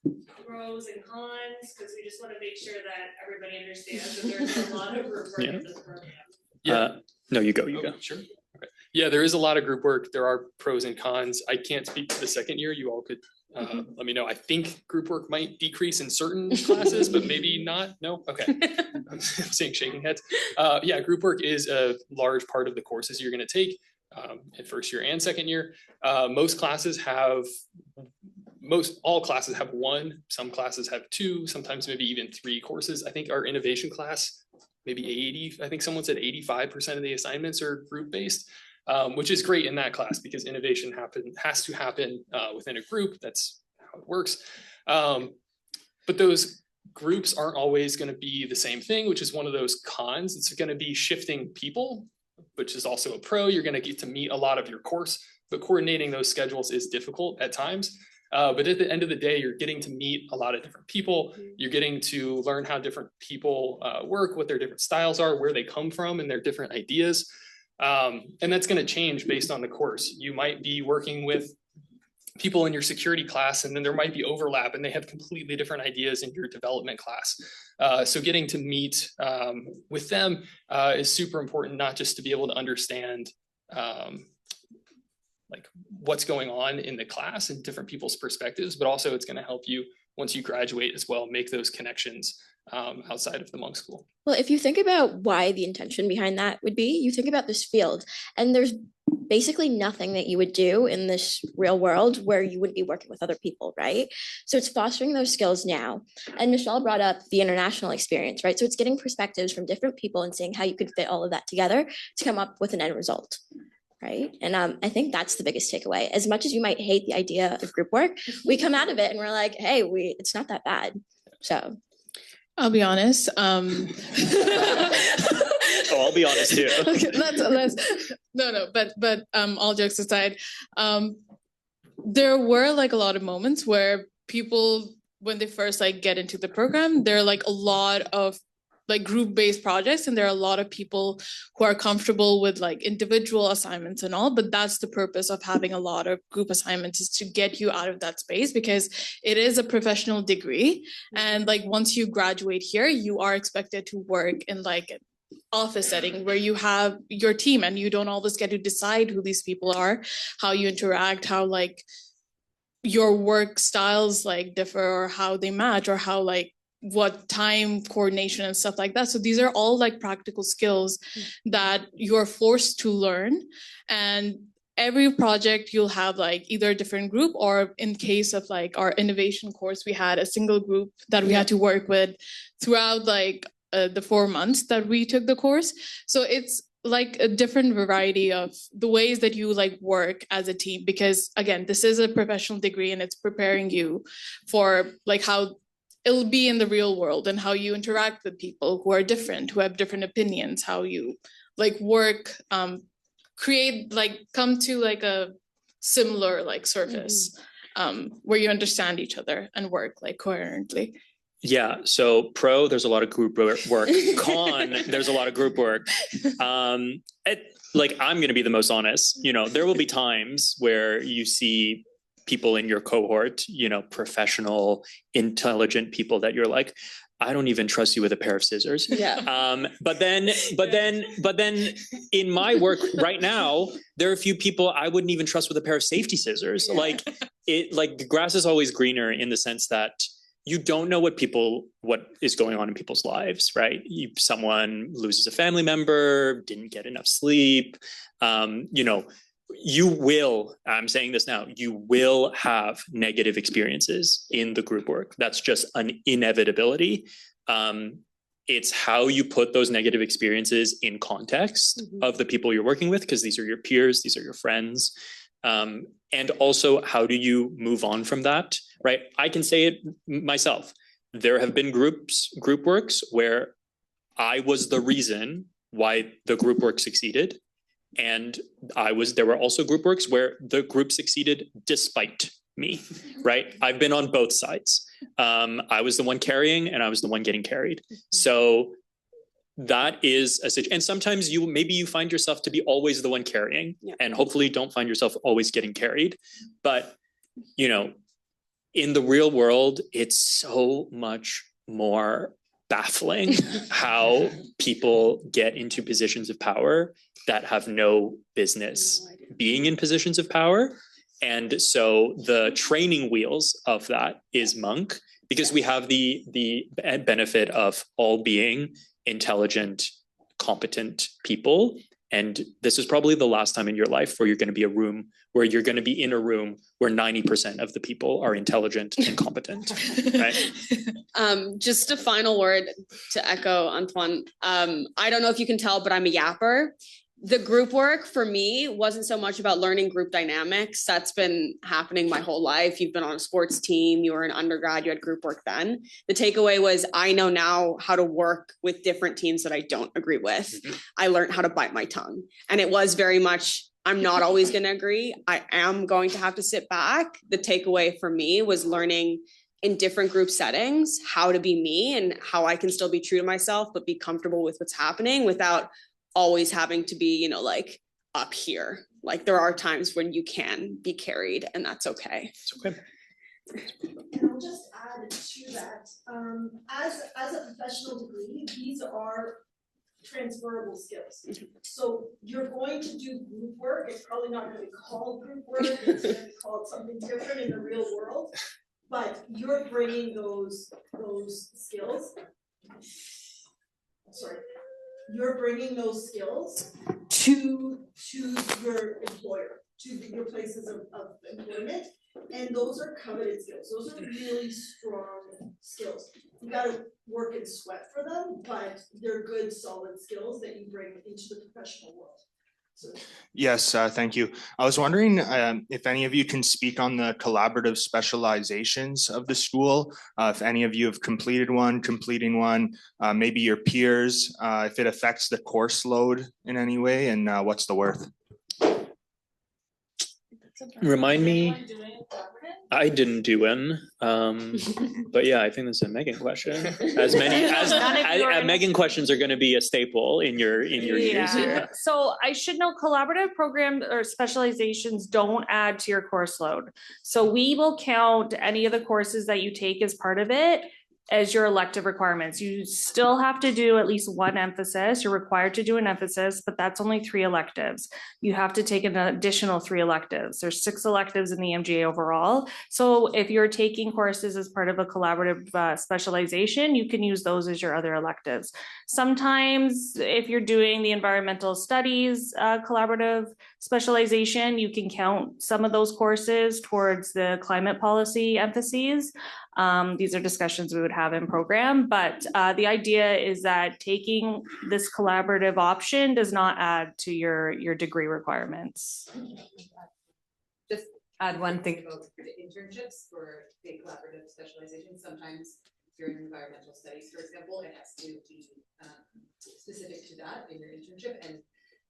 pros and cons? Because we just want to make sure that everybody understands that there's a lot of group work in this program. No, you go. Sure. Okay. Yeah, there is a lot of group work. There are pros and cons. I can't speak to the second year. You all could Let me know. I think group work might decrease in certain classes, but maybe not. No? Okay. I'm seeing shaking heads. Yeah, group work is a large part of the courses you're going to take in first year and second year. All classes have one, some classes have two, sometimes maybe even three courses. I think our innovation class, maybe 80, I think someone said 85% of the assignments are group-based. Which is great in that class because innovation has to happen within a group. That's how it works. But those groups aren't always going to be the same thing, which is one of those cons. It's going to be shifting people, which is also a pro. You're going to get to meet a lot of your course, but coordinating those schedules is difficult at times. But at the end of the day, you're getting to meet a lot of different people. You're getting to learn how different people work, what their different styles are, where they come from, and their different ideas. And that's going to change based on the course. You might be working with people in your security class, and then there might be overlap, and they have completely different ideas in your development class. So getting to meet with them is super important, not just to be able to understand like what's going on in the class and different people's perspectives, but also it's going to help you once you graduate as well, make those connections outside of the monk school. Well, if you think about why the intention behind that would be, you think about this field, and there's basically nothing that you would do in this real world where you wouldn't be working with other people, right? So it's fostering those skills now. And Michelle brought up the international experience, right? So it's getting perspectives from different people and seeing how you could fit all of that together to come up with an end result. Right. And I think that's the biggest takeaway. As much as you might hate the idea of group work, we come out of it and we're like, hey, it's not that bad. So I'll be honest. I'll be honest too. Okay, but all jokes aside, there were like a lot of moments where people, when they first like get into the program, there are like a lot of like group-based projects, and there are a lot of people who are comfortable with like individual assignments and all, but that's the purpose of having a lot of group assignments, is to get you out of that space, because it is a professional degree, and like once you graduate here, you are expected to work in like an office setting where you have your team, and you don't always get to decide who these people are, how you interact, how like your work styles like differ, or how they match, or how like what time coordination and stuff like that. So these are all like practical skills that you're forced to learn. And every project you'll have like either a different group, or in case of like our innovation course, we had a single group that we had to work with throughout like the 4 months that we took the course. So it's like a different variety of the ways that you like work as a team, because again, this is a professional degree and it's preparing you for like how it'll be in the real world, and how you interact with people who are different, who have different opinions, how you like work, create, like come to like a similar like surface where you understand each other and work like coherently. Yeah, so pro, there's a lot of group work. Con, there's a lot of group work. Like I'm gonna be the most honest, there will be times where you see people in your cohort, professional, intelligent people that you're like, I don't even trust you with a pair of scissors. Yeah. But then in my work right now, there are a few people I wouldn't even trust with a pair of safety scissors. Yeah. Like the grass is always greener, in the sense that you don't know what is going on in people's lives, right? Someone loses a family member, didn't get enough sleep, you will, I'm saying this now, you will have negative experiences in the group work. That's just an inevitability. It's how you put those negative experiences in context of the people you're working with, because these are your peers, these are your friends. And also, how do you move on from that, right? I can say it myself. There have been group works where I was the reason why the group work succeeded. And there were also group works where the group succeeded despite me, right? I've been on both sides. I was the one carrying, and I was the one getting carried. So that is and sometimes maybe you find yourself to be always the one carrying, and hopefully don't find yourself always getting carried. But, in the real world, it's so much more baffling how people get into positions of power that have no business being in positions of power. And so the training wheels of that is Monk, because we have the benefit of all being intelligent, competent people. And this is probably the last time in your life where you're going to be in a room where 90% of the people are intelligent and competent, right? Just a final word to echo Antoine. I don't know if you can tell, but I'm a yapper. The group work for me wasn't so much about learning group dynamics. That's been happening my whole life. You've been on a sports team, you were an undergrad, you had group work then. The takeaway was I know now how to work with different teams that I don't agree with. I learned how to bite my tongue. And it was very much, I'm not always going to agree. I am going to have to sit back. The takeaway for me was learning in different group settings how to be me and how I can still be true to myself, but be comfortable with what's happening without always having to be, like up here. Like there are times when you can be carried and that's okay. It's okay. And I'll just add to that, as a professional degree, these are transferable skills. So you're going to do group work. It's probably not going to be called group work. It's going to be called something different in the real world. But you're bringing those skills. Sorry. You're bringing those skills to your employer, to your places of employment, and those are coveted skills. Those are really strong skills. You got to work and sweat for them, but they're good, solid skills that you bring into the professional world. Yes, thank you. I was wondering if any of you can speak on the collaborative specializations of the school, if any of you have completing one, maybe your peers, if it affects the course load in any way, and what's the worth? Remind me, I didn't do one, but yeah, I think that's a Megan question. As Megan questions are going to be a staple in your years here. So I should know collaborative programs or specializations don't add to your course load. So we will count any of the courses that you take as part of it as your elective requirements. You still have to do at least one emphasis. You're required to do an emphasis, but that's only 3 electives. You have to take an additional 3 electives. There's 6 electives in the MGA overall. So if you're taking courses as part of a collaborative specialization, you can use those as your other electives. Sometimes if you're doing the environmental studies collaborative specialization, you can count some of those courses towards the climate policy emphases. These are discussions we would have in program, but the idea is that taking this collaborative option does not add to your degree requirements. Just add one thing about the internships for the collaborative specialization. Sometimes during environmental studies, for example, it has to be specific to that in your internship, and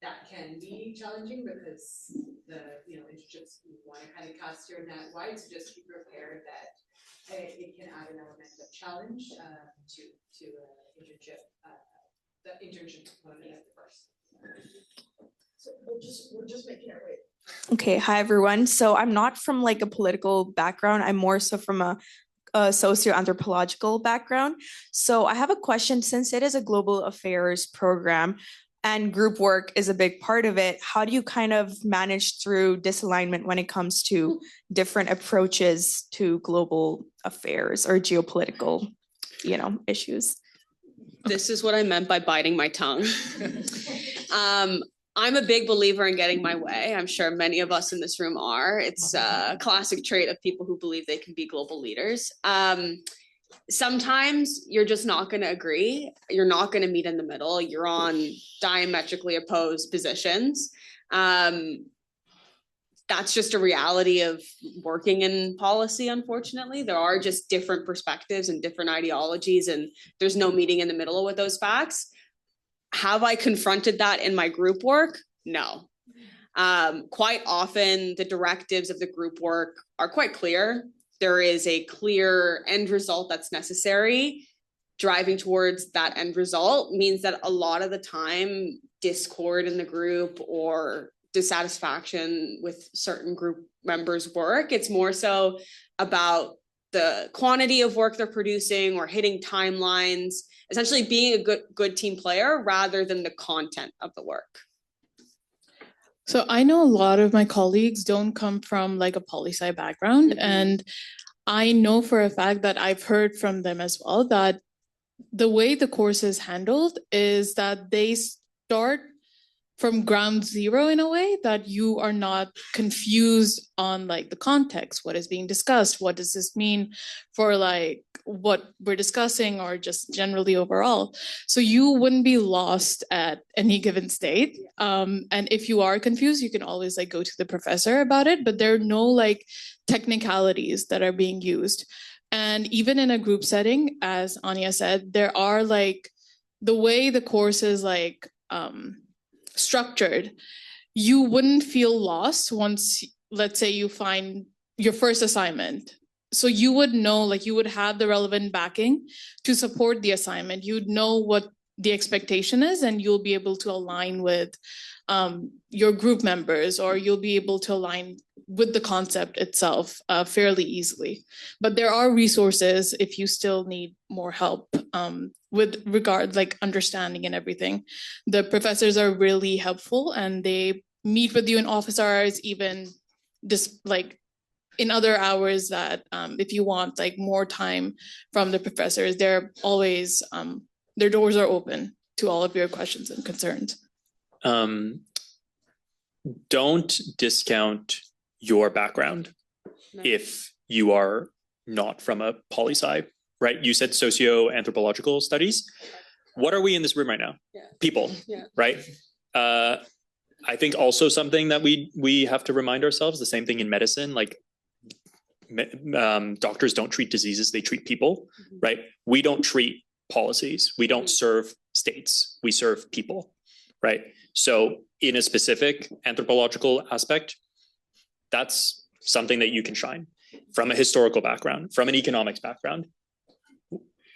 that can be challenging because the internships you want to kind of cast your net wide, so just be prepared that it can add an element of challenge to internship, the internship component of the course. So we're just making it right. Okay, hi everyone. So I'm not from like a political background. I'm more so from a socio-anthropological background. So I have a question. Since it is a global affairs program and group work is a big part of it, how do you kind of manage through disalignment when it comes to different approaches to global affairs or geopolitical, issues? This is what I meant by biting my tongue. I'm a big believer in getting my way. I'm sure many of us in this room are. It's a classic trait of people who believe they can be global leaders. Sometimes you're just not going to agree. You're not going to meet in the middle. You're on diametrically opposed positions. That's just a reality of working in policy, unfortunately. There are just different perspectives and different ideologies, and there's no meeting in the middle with those facts. Have I confronted that in my group work? No. Quite often, the directives of the group work are quite clear. There is a clear end result that's necessary. Driving towards that end result means that a lot of the time, discord in the group or dissatisfaction with certain group members' work, it's more so about the quantity of work they're producing or hitting timelines, essentially being a good team player rather than the content of the work. So I know a lot of my colleagues don't come from like a poli-sci background, and I know for a fact that I've heard from them as well that the way the course is handled is that they start from ground zero in a way that you are not confused on like the context, what is being discussed, what does this mean for like what we're discussing or just generally overall. So you wouldn't be lost at any given state. And if you are confused, you can always like go to the professor about it, but there are no like technicalities that are being used. And even in a group setting, as Anya said, there are like the way the course is like structured, you wouldn't feel lost once, let's say, you find your first assignment. So you would know, like, you would have the relevant backing to support the assignment. You'd know what the expectation is, and you'll be able to align with your group members, or you'll be able to align with the concept itself fairly easily. But there are resources if you still need more help with regard like understanding and everything. The professors are really helpful, and they meet with you in office hours, even this like in other hours that if you want like more time from the professors, they're always their doors are open to all of your questions and concerns. Don't discount your background if you are not from a poli-sci, right? You said socio-anthropological studies. What are we in this room right now? People, right? I think also something that we have to remind ourselves, the same thing in medicine, like doctors don't treat diseases, they treat people, right? We don't treat policies, we don't serve states, we serve people, right? So in a specific anthropological aspect, that's something that you can shine. From a historical background, from an economics background,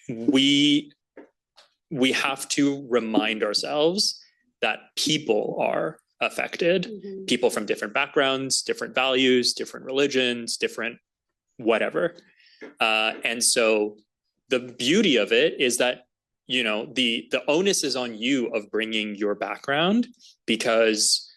we have to remind ourselves that people are affected, people from different backgrounds, different values, different religions, different whatever. And so the beauty of it is that, you know, the onus is on you of bringing your background, because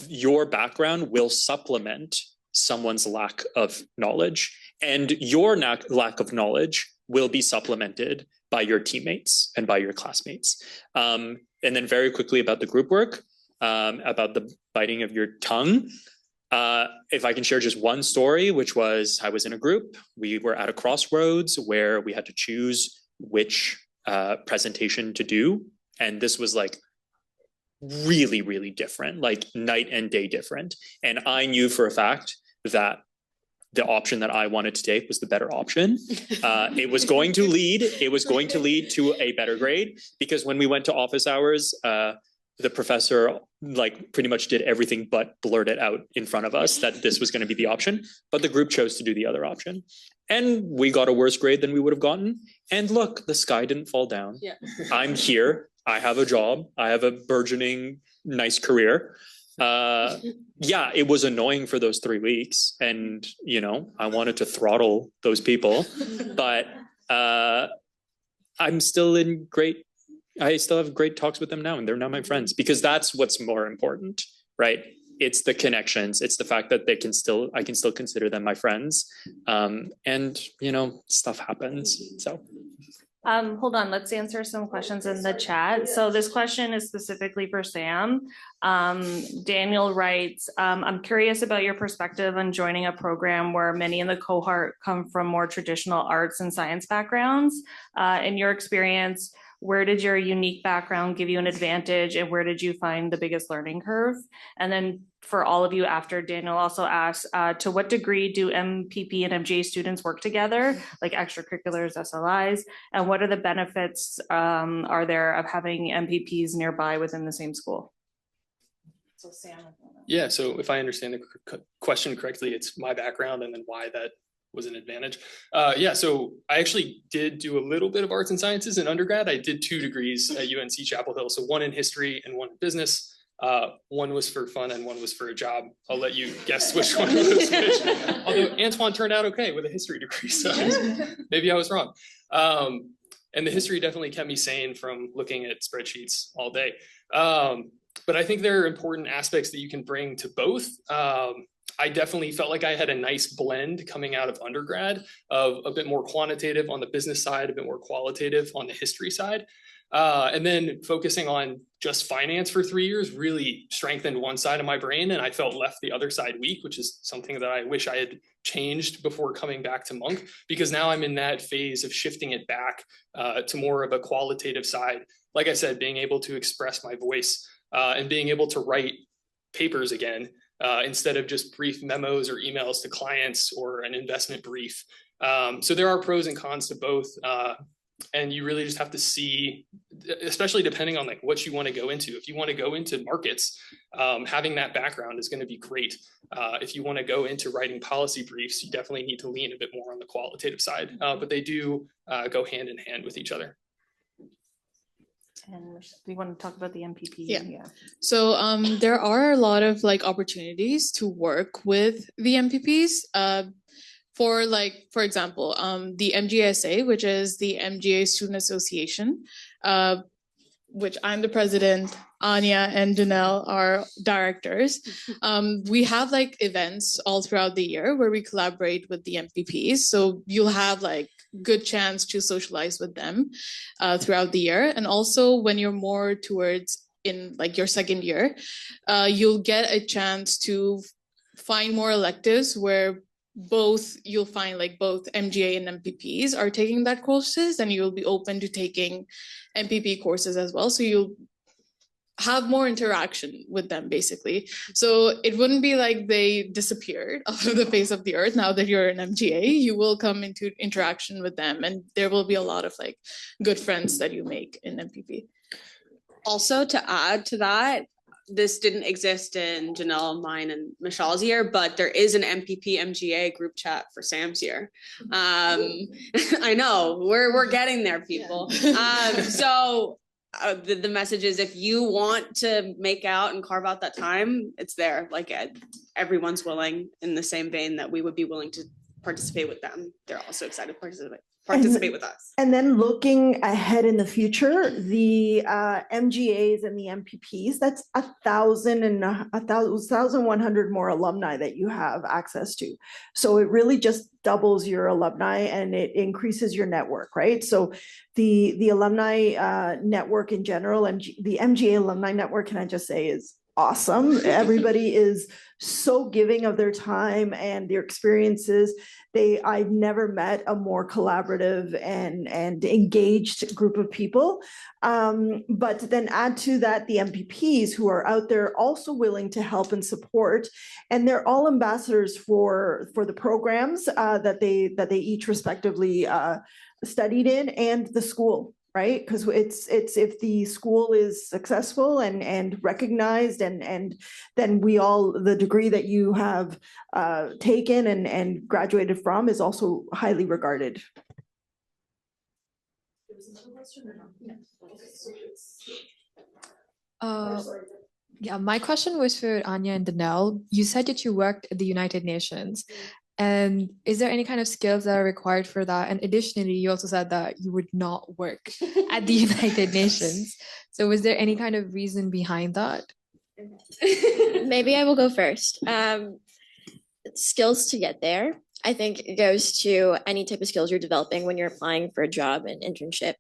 your background will supplement someone's lack of knowledge, and your lack of knowledge will be supplemented by your teammates and by your classmates. And then very quickly about the group work, about the biting of your tongue. If I can share just one story, which was I was in a group, we were at a crossroads where we had to choose which presentation to do. And this was like really, really different, like night and day different. And I knew for a fact that the option that I wanted to take was the better option. It was going to lead to a better grade, because when we went to office hours, the professor like pretty much did everything but blurt it out in front of us that this was going to be the option, but the group chose to do the other option. And we got a worse grade than we would have gotten. And look, the sky didn't fall down. Yeah. I'm here. I have a job. I have a burgeoning, nice career. Yeah, it was annoying for those 3 weeks. And, you know, I wanted to throttle those people, but I'm still I still have great talks with them now, and they're now my friends, because that's what's more important, right? It's the connections. It's the fact that I can still consider them my friends. And, you know, stuff happens. So. Hold on, let's answer some questions in the chat. So this question is specifically for Sam. Daniel writes, I'm curious about your perspective on joining a program where many in the cohort come from more traditional arts and science backgrounds. In your experience, where did your unique background give you an advantage, and where did you find the biggest learning curve? And then for all of you after, Daniel also asks, to what degree do MPP and MGA students work together, like extracurriculars, SLIs, and what are the benefits are there of having MPPs nearby within the same school? So Sam. Yeah, so if I understand the question correctly, it's my background and then why that was an advantage. Yeah, so I actually did do a little bit of arts and sciences in undergrad. I did 2 degrees at UNC Chapel Hill, so one in history and one in business. One was for fun and one was for a job. I'll let you guess which one was which. Although Antoine turned out okay with a history degree, so maybe I was wrong. And the history definitely kept me sane from looking at spreadsheets all day. But I think there are important aspects that you can bring to both. I definitely felt like I had a nice blend coming out of undergrad of a bit more quantitative on the business side, a bit more qualitative on the history side. And then focusing on just finance for 3 years really strengthened one side of my brain, and I felt left the other side weak, which is something that I wish I had changed before coming back to Monk, because now I'm in that phase of shifting it back to more of a qualitative side. Like I said, being able to express my voice and being able to write papers again instead of just brief memos or emails to clients or an investment brief. So there are pros and cons to both. And you really just have to see, especially depending on like what you want to go into. If you want to go into markets, having that background is going to be great. If you want to go into writing policy briefs, you definitely need to lean a bit more on the qualitative side, but they do go hand in hand with each other. And do you want to talk about the MPP? Yeah. So there are a lot of like opportunities to work with the MPPs. For example, the MGSA, which is the MGA Student Association, which I'm the president, Anya and Janelle are directors. We have like events all throughout the year where we collaborate with the MPPs. So you'll have like good chance to socialize with them throughout the year. And also when you're more towards in like your second year, you'll get a chance to find more electives where you'll find like both MGA and MPPs are taking that courses, and you'll be open to taking MPP courses as well. So you'll have more interaction with them basically. So it wouldn't be like they disappeared off of the face of the earth now that you're an MGA. You will come into interaction with them, and there will be a lot of like good friends that you make in MPP. Also, to add to that, this didn't exist in Janelle, mine, and Michelle's year, but there is an MPP MGA group chat for Sam's year. I know we're getting there, people. So the message is, if you want to make out and carve out that time, it's there. Like everyone's willing, in the same vein that we would be willing to participate with them. They're also excited to participate with us. And then looking ahead in the future, the MGAs and the MPPs, that's 1,100 more alumni that you have access to. So it really just doubles your alumni and it increases your network, right? So the alumni network in general, and the MGA alumni network, can I just say, is awesome. Everybody is so giving of their time and their experiences. I've never met a more collaborative and engaged group of people. But then add to that the MPPs who are out there also willing to help and support, and they're all ambassadors for the programs that they each respectively studied in, and the school. Right, because it's if the school is successful and recognized, and then the degree that you have taken and graduated from is also highly regarded. Yeah, my question was for Anya and Danelle. You said that you worked at the United Nations. And is there any kind of skills that are required for that? And additionally, you also said that you would not work at the United Nations. So was there any kind of reason behind that? Maybe I will go first. Skills to get there. I think it goes to any type of skills you're developing when you're applying for a job and internship.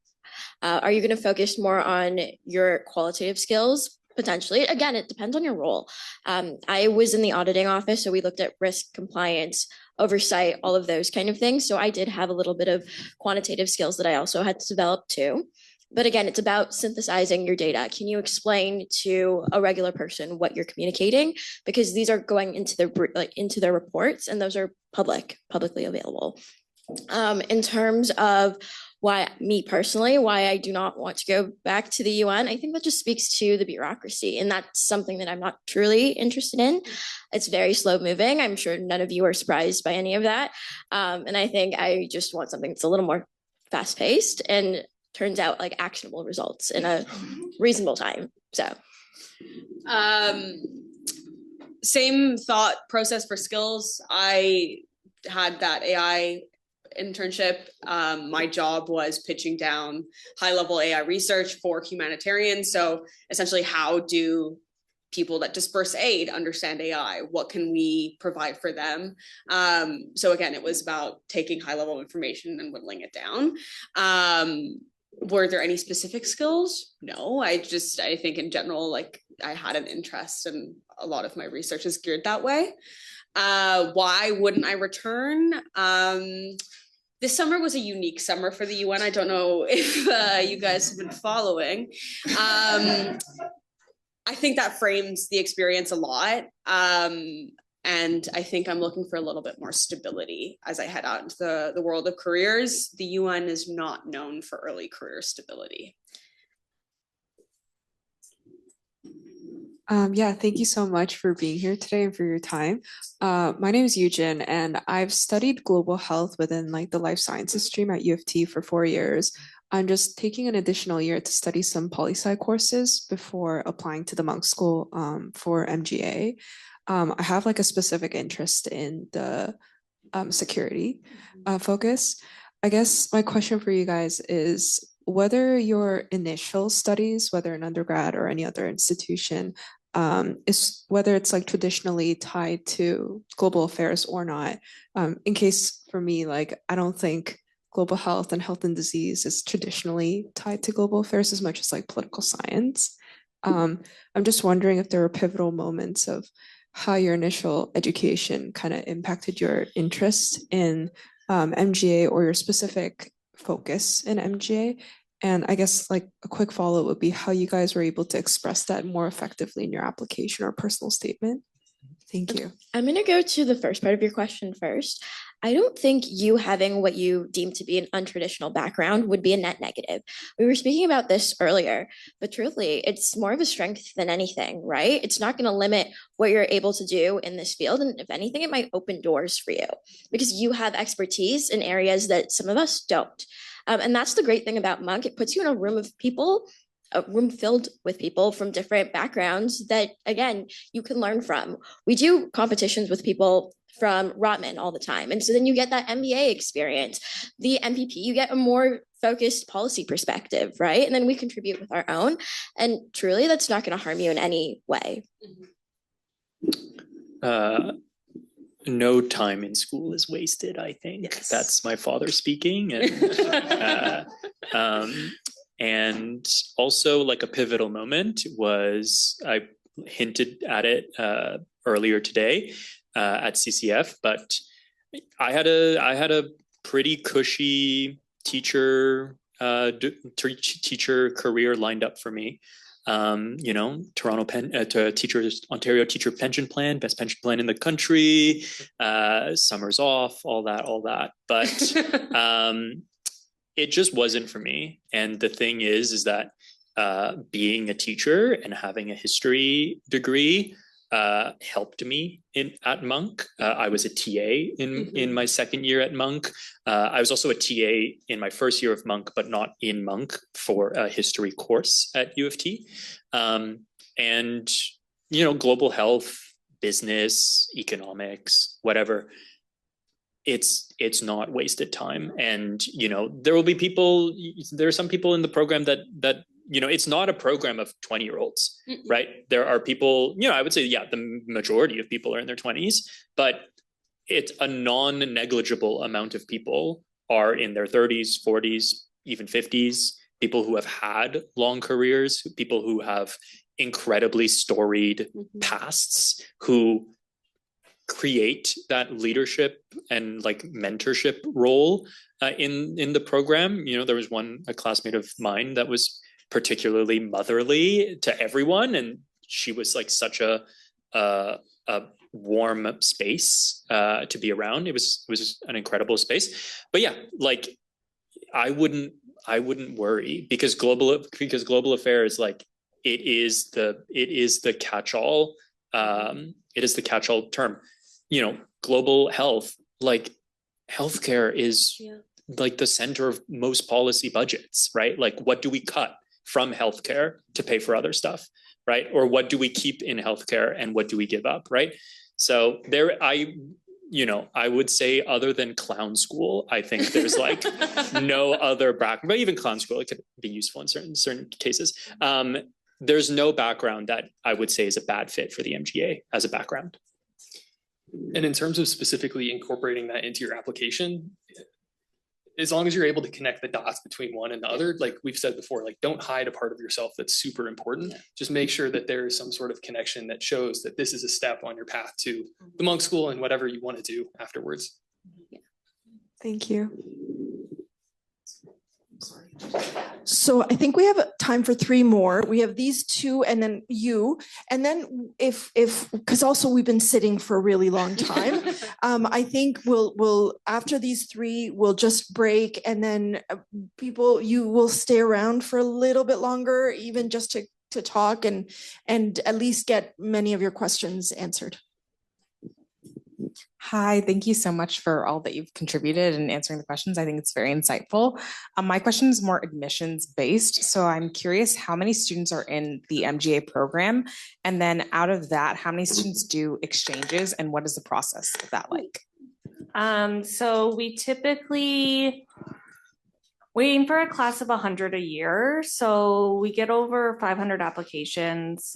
Are you going to focus more on your qualitative skills? Potentially. Again, it depends on your role. I was in the auditing office, so we looked at risk, compliance, oversight, all of those kind of things. So I did have a little bit of quantitative skills that I also had to develop too. But again, it's about synthesizing your data. Can you explain to a regular person what you're communicating? Because these are going into their reports, and those are publicly available. In terms of why I do not want to go back to the UN, I think that just speaks to the bureaucracy, and that's something that I'm not truly interested in. It's very slow moving. I'm sure none of you are surprised by any of that. And I think I just want something that's a little more fast paced and turns out like actionable results in a reasonable time. So same thought process for skills. I had that AI internship. My job was pitching down high-level AI research for humanitarians. So essentially, how do people that disperse aid understand AI? What can we provide for them? So again, it was about taking high level information and whittling it down. Were there any specific skills? No, I think in general, like I had an interest and a lot of my research is geared that way. Why wouldn't I return? This summer was a unique summer for the UN. I don't know if you guys have been following. I think that frames the experience a lot. And I think I'm looking for a little bit more stability as I head out into the world of careers. The UN is not known for early career stability. Yeah, thank you so much for being here today and for your time. My name is Eugen, and I've studied global health within like the life sciences stream at U of T for 4 years. I'm just taking an additional year to study some poli-sci courses before applying to the Monk School for MGA. I have like a specific interest in the security focus. I guess my question for you guys is whether your initial studies, whether in undergrad or any other institution, is whether it's like traditionally tied to global affairs or not. In case for me, like I don't think global health and disease is traditionally tied to global affairs as much as like political science. I'm just wondering if there were pivotal moments of how your initial education kind of impacted your interest in MGA or your specific focus in MGA. And I guess like a quick follow would be how you guys were able to express that more effectively in your application or personal statement. Thank you. I'm going to go to the first part of your question first. I don't think you having what you deem to be an untraditional background would be a net negative. We were speaking about this earlier, but truthfully, it's more of a strength than anything, right? It's not going to limit what you're able to do in this field. And if anything, it might open doors for you because you have expertise in areas that some of us don't. And that's the great thing about Monk. It puts you in a room of people, a room filled with people from different backgrounds that, again, you can learn from. We do competitions with people from Rotman all the time. And so then you get that MBA experience. The MPP, you get a more focused policy perspective, right? And then we contribute with our own. And truly, that's not going to harm you in any way. No time in school is wasted, I think. Yes. That's my father speaking. And also like a pivotal moment was, I hinted at it earlier today at CCF, but I had a pretty cushy teacher career lined up for me. Ontario teacher pension plan, best pension plan in the country, summers off, all that. But it just wasn't for me. And the thing is that being a teacher and having a history degree helped me at Monk. I was a TA in my second year at Monk. I was also a TA in my first year of Monk, but not in Monk for a history course at U of T. And, global health, business, economics, whatever, it's not wasted time. And, there are some people in the program that it's not a program of 20-year-olds, right? There are people, I would say, the majority of people are in their 20s, but it's a non-negligible amount of people are in their 30s, 40s, even 50s, people who have had long careers, people who have incredibly storied pasts, who create that leadership and like mentorship role in the program. There was a classmate of mine that was particularly motherly to everyone, and she was like such a warm space to be around. It was an incredible space. But yeah, like I wouldn't worry because global affairs, like it is the catch-all. It is the catch-all term. Global health, like healthcare is like the center of most policy budgets, right? Like what do we cut from healthcare to pay for other stuff, right? Or what do we keep in healthcare and what do we give up, right? So I would say other than clown school, I think there's like no other background, but even clown school, it could be useful in certain cases. there's no background that I would say is a bad fit for the MGA as a background. And in terms of specifically incorporating that into your application, as long as you're able to connect the dots between one and the other, like we've said before, like don't hide a part of yourself that's super important. Just make sure that there is some sort of connection that shows that this is a step on your path to the monk school and whatever you want to do afterwards. Thank you. So I think we have time for 3 more. We have these 2 and then you. And then because also we've been sitting for a really long time, I think we'll after these 3, we'll just break and then you will stay around for a little bit longer, even just to talk and at least get many of your questions answered. Hi, thank you so much for all that you've contributed and answering the questions. I think it's very insightful. My question is more admissions based. So I'm curious how many students are in the MGA program? And then out of that, how many students do exchanges and what is the process of that like? So we typically aim for a class of 100 a year. So we get over 500 applications.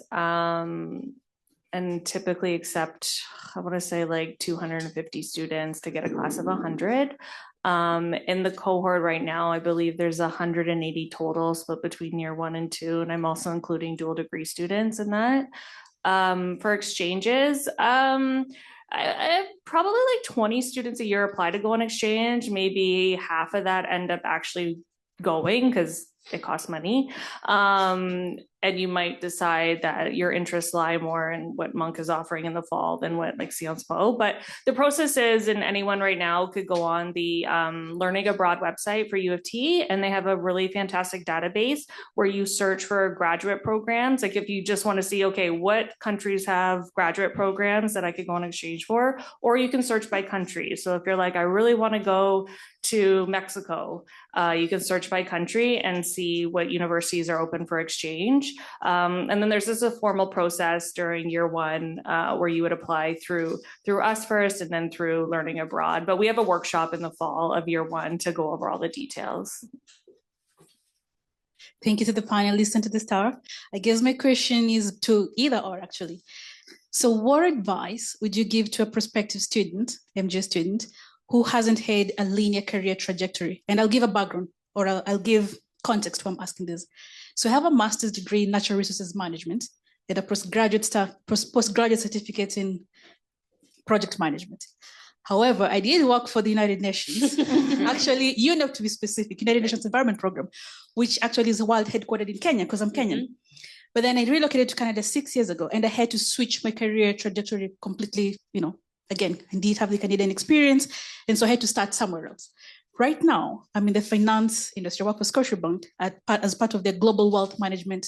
And typically accept, I want to say like 250 students to get a class of 100. In the cohort right now, I believe there's 180 total split between year 1 and 2, and I'm also including dual degree students in that. For exchanges, I probably like 20 students a year apply to go on exchange. Maybe half of that end up actually going because it costs money. And you might decide that your interests lie more in what Monk is offering in the fall than what like Sciences Po. But the process is, and anyone right now could go on the Learning Abroad website for U of T, and they have a really fantastic database where you search for graduate programs. Like if you just want to see, okay, what countries have graduate programs that I could go on exchange for, or you can search by country. So if you're like, I really want to go to Mexico, you can search by country and see what universities are open for exchange. And then there's a formal process during year 1 where you would apply through us first and then through Learning Abroad. But we have a workshop in the fall of year 1 to go over all the details. Thank you to the panelists and to the staff. I guess my question is to either or actually. So what advice would you give to a prospective student, MGA student, who hasn't had a linear career trajectory? And I'll give a background or I'll give context why I'm asking this. So I have a master's degree in natural resources management and a postgraduate certificate in project management. However, I did work for the United Nations, actually, UNEP to be specific, United Nations Environment Program, which actually is world headquartered in Kenya because I'm Kenyan. But then I relocated to Canada 6 years ago and I had to switch my career trajectory completely, again, I did have the Canadian experience. And so I had to start somewhere else. Right now, I'm in the finance industry. I work for Scotiabank as part of their global wealth management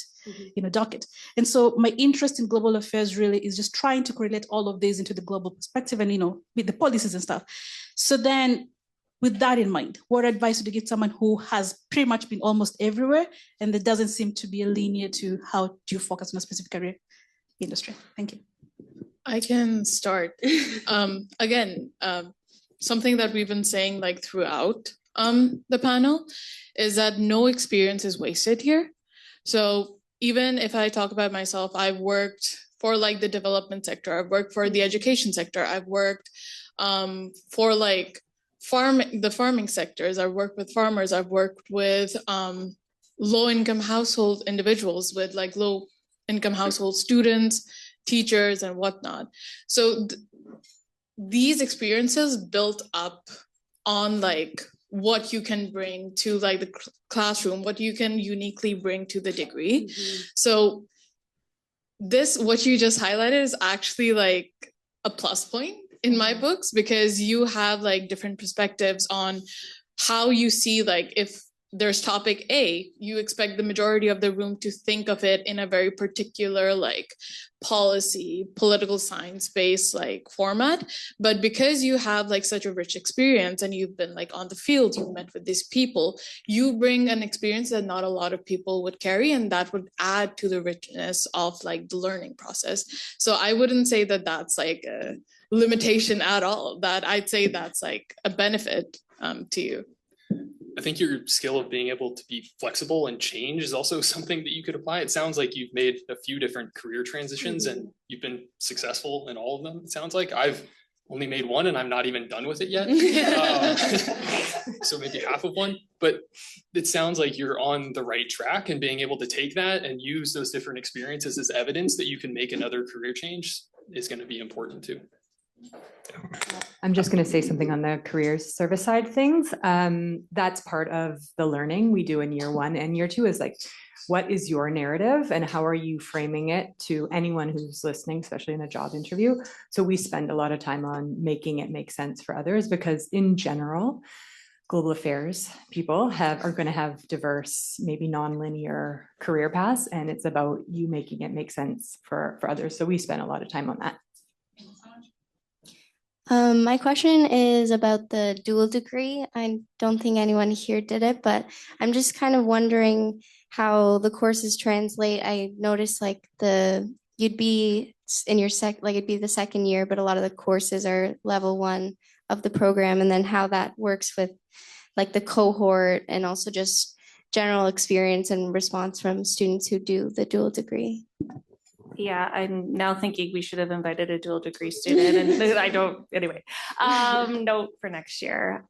docket. And so my interest in global affairs really is just trying to correlate all of these into the global perspective and, with the policies and stuff. So then with that in mind, what advice would you give someone who has pretty much been almost everywhere and there doesn't seem to be a linear to how do you focus on a specific career industry? Thank you. I can start. Again, something that we've been saying like throughout the panel is that no experience is wasted here. So even if I talk about myself, I've worked for like the development sector, I've worked for the education sector, I've worked for like the farming sectors, I've worked with farmers, I've worked with low-income household individuals, with like low-income household students, teachers and whatnot. So these experiences built up on like what you can bring to like the classroom, what you can uniquely bring to the degree. So what you just highlighted is actually like a plus point in my books, because you have like different perspectives on how you see, like if there's topic A, you expect the majority of the room to think of it in a very particular like policy, political science based like format. But because you have like such a rich experience and you've been like on the field, you've met with these people, you bring an experience that not a lot of people would carry, and that would add to the richness of like the learning process. So I wouldn't say that that's like a limitation at all, that I'd say that's like a benefit to you. I think your skill of being able to be flexible and change is also something that you could apply. It sounds like you've made a few different career transitions and you've been successful in all of them. It sounds like I've only made one and I'm not even done with it yet. So maybe half of one, but it sounds like you're on the right track, and being able to take that and use those different experiences as evidence that you can make another career change is going to be important too. I'm just going to say something on the career service side of things. That's part of the learning we do in year one and year two is like, what is your narrative and how are you framing it to anyone who's listening, especially in a job interview? So we spend a lot of time on making it make sense for others, because in general, global affairs people are going to have diverse, maybe non-linear career paths, and it's about you making it make sense for others. So we spend a lot of time on that. My question is about the dual degree. I don't think anyone here did it, but I'm just kind of wondering how the courses translate. I noticed like you'd be in your it'd be the second year, but a lot of the courses are level 1 of the program, and then how that works with like the cohort and also just general experience and response from students who do the dual degree. Yeah, I'm now thinking we should have invited a dual degree student, and I don't, anyway, note for next year.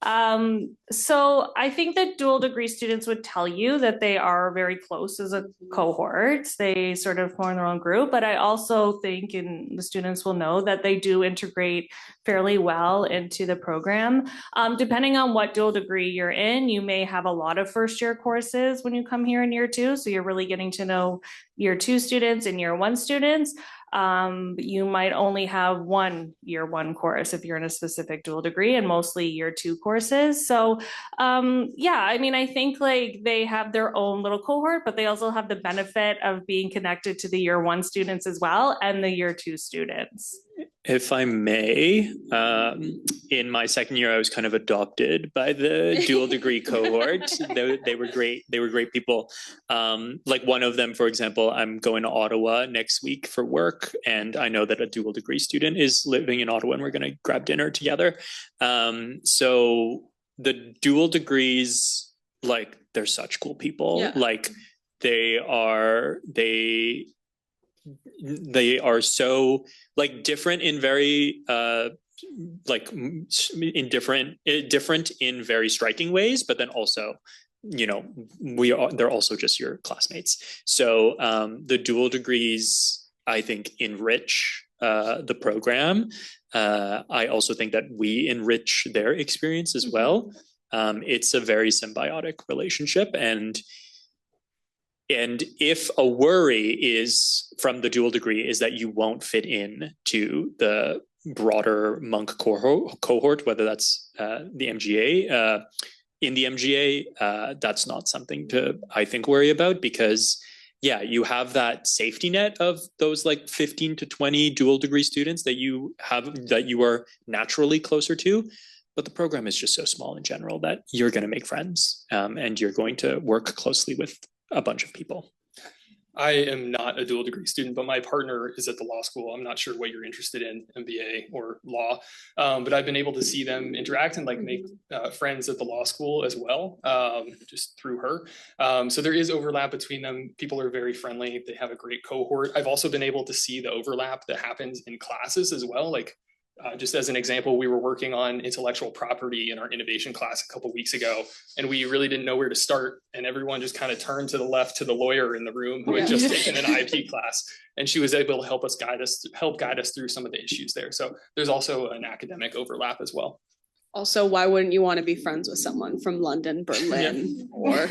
So I think that dual degree students would tell you that they are very close as a cohort. They sort of form their own group, but I also think, and the students will know, that they do integrate fairly well into the program. Depending on what dual degree you're in, you may have a lot of first year courses when you come here in year 2. So you're really getting to know year 2 students and year 1 students. You might only have one year 1 course if you're in a specific dual degree, and mostly year 2 courses. So yeah, I mean, I think like they have their own little cohort, but they also have the benefit of being connected to the year 1 students as well and the year 2 students. If I may, in my second year, I was kind of adopted by the dual degree cohort. They were great. They were great people. Like one of them, for example, I'm going to Ottawa next week for work, and I know that a dual degree student is living in Ottawa, and we're going to grab dinner together. So the dual degrees, like, they're such cool people. Yeah. Like they are so like different in very different in very striking ways, but then also, you know, they're also just your classmates. So the dual degrees, I think, enrich the program. I also think that we enrich their experience as well. It's a very symbiotic relationship, and if a worry is from the dual degree is that you won't fit in to the broader monk cohort, whether that's the MGA, in the MGA, that's not something to, I think, worry about, because yeah, you have that safety net of those like 15 to 20 dual degree students that you are naturally closer to. But the program is just so small in general that you're going to make friends, and you're going to work closely with a bunch of people. I am not a dual degree student, but my partner is at the law school. I'm not sure what you're interested in, MBA or law, but I've been able to see them interact and like make friends at the law school as well, just through her. So there is overlap between them. People are very friendly. They have a great cohort. I've also been able to see the overlap that happens in classes as well. Like just as an example, we were working on intellectual property in our innovation class a couple of weeks ago, and we really didn't know where to start. And everyone just kind of turned to the left to the lawyer in the room who had just taken an IP class, and she was able to help guide us through some of the issues there. So there's also an academic overlap as well. Also, why wouldn't you want to be friends with someone from London, Berlin, or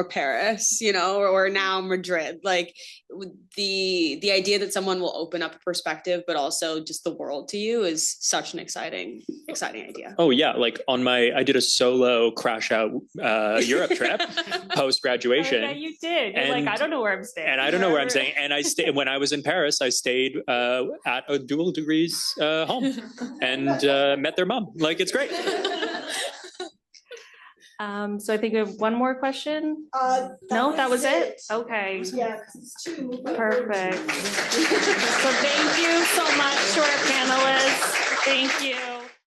Paris, you know, or now Madrid? Like the idea that someone will open up a perspective, but also just the world to you, is such an exciting idea. Oh yeah, like I did a solo crash out Europe trip post graduation. Yeah, you did. You're like, I don't know where I'm staying. And I don't know where I'm staying. And I stayed when I was in Paris. I stayed at a dual degrees home and met their mom. Like, it's great. So I think we have one more question. No, that was it. Okay. Yeah, because it's 2. Perfect. So thank you so much to our panelists. Thank you.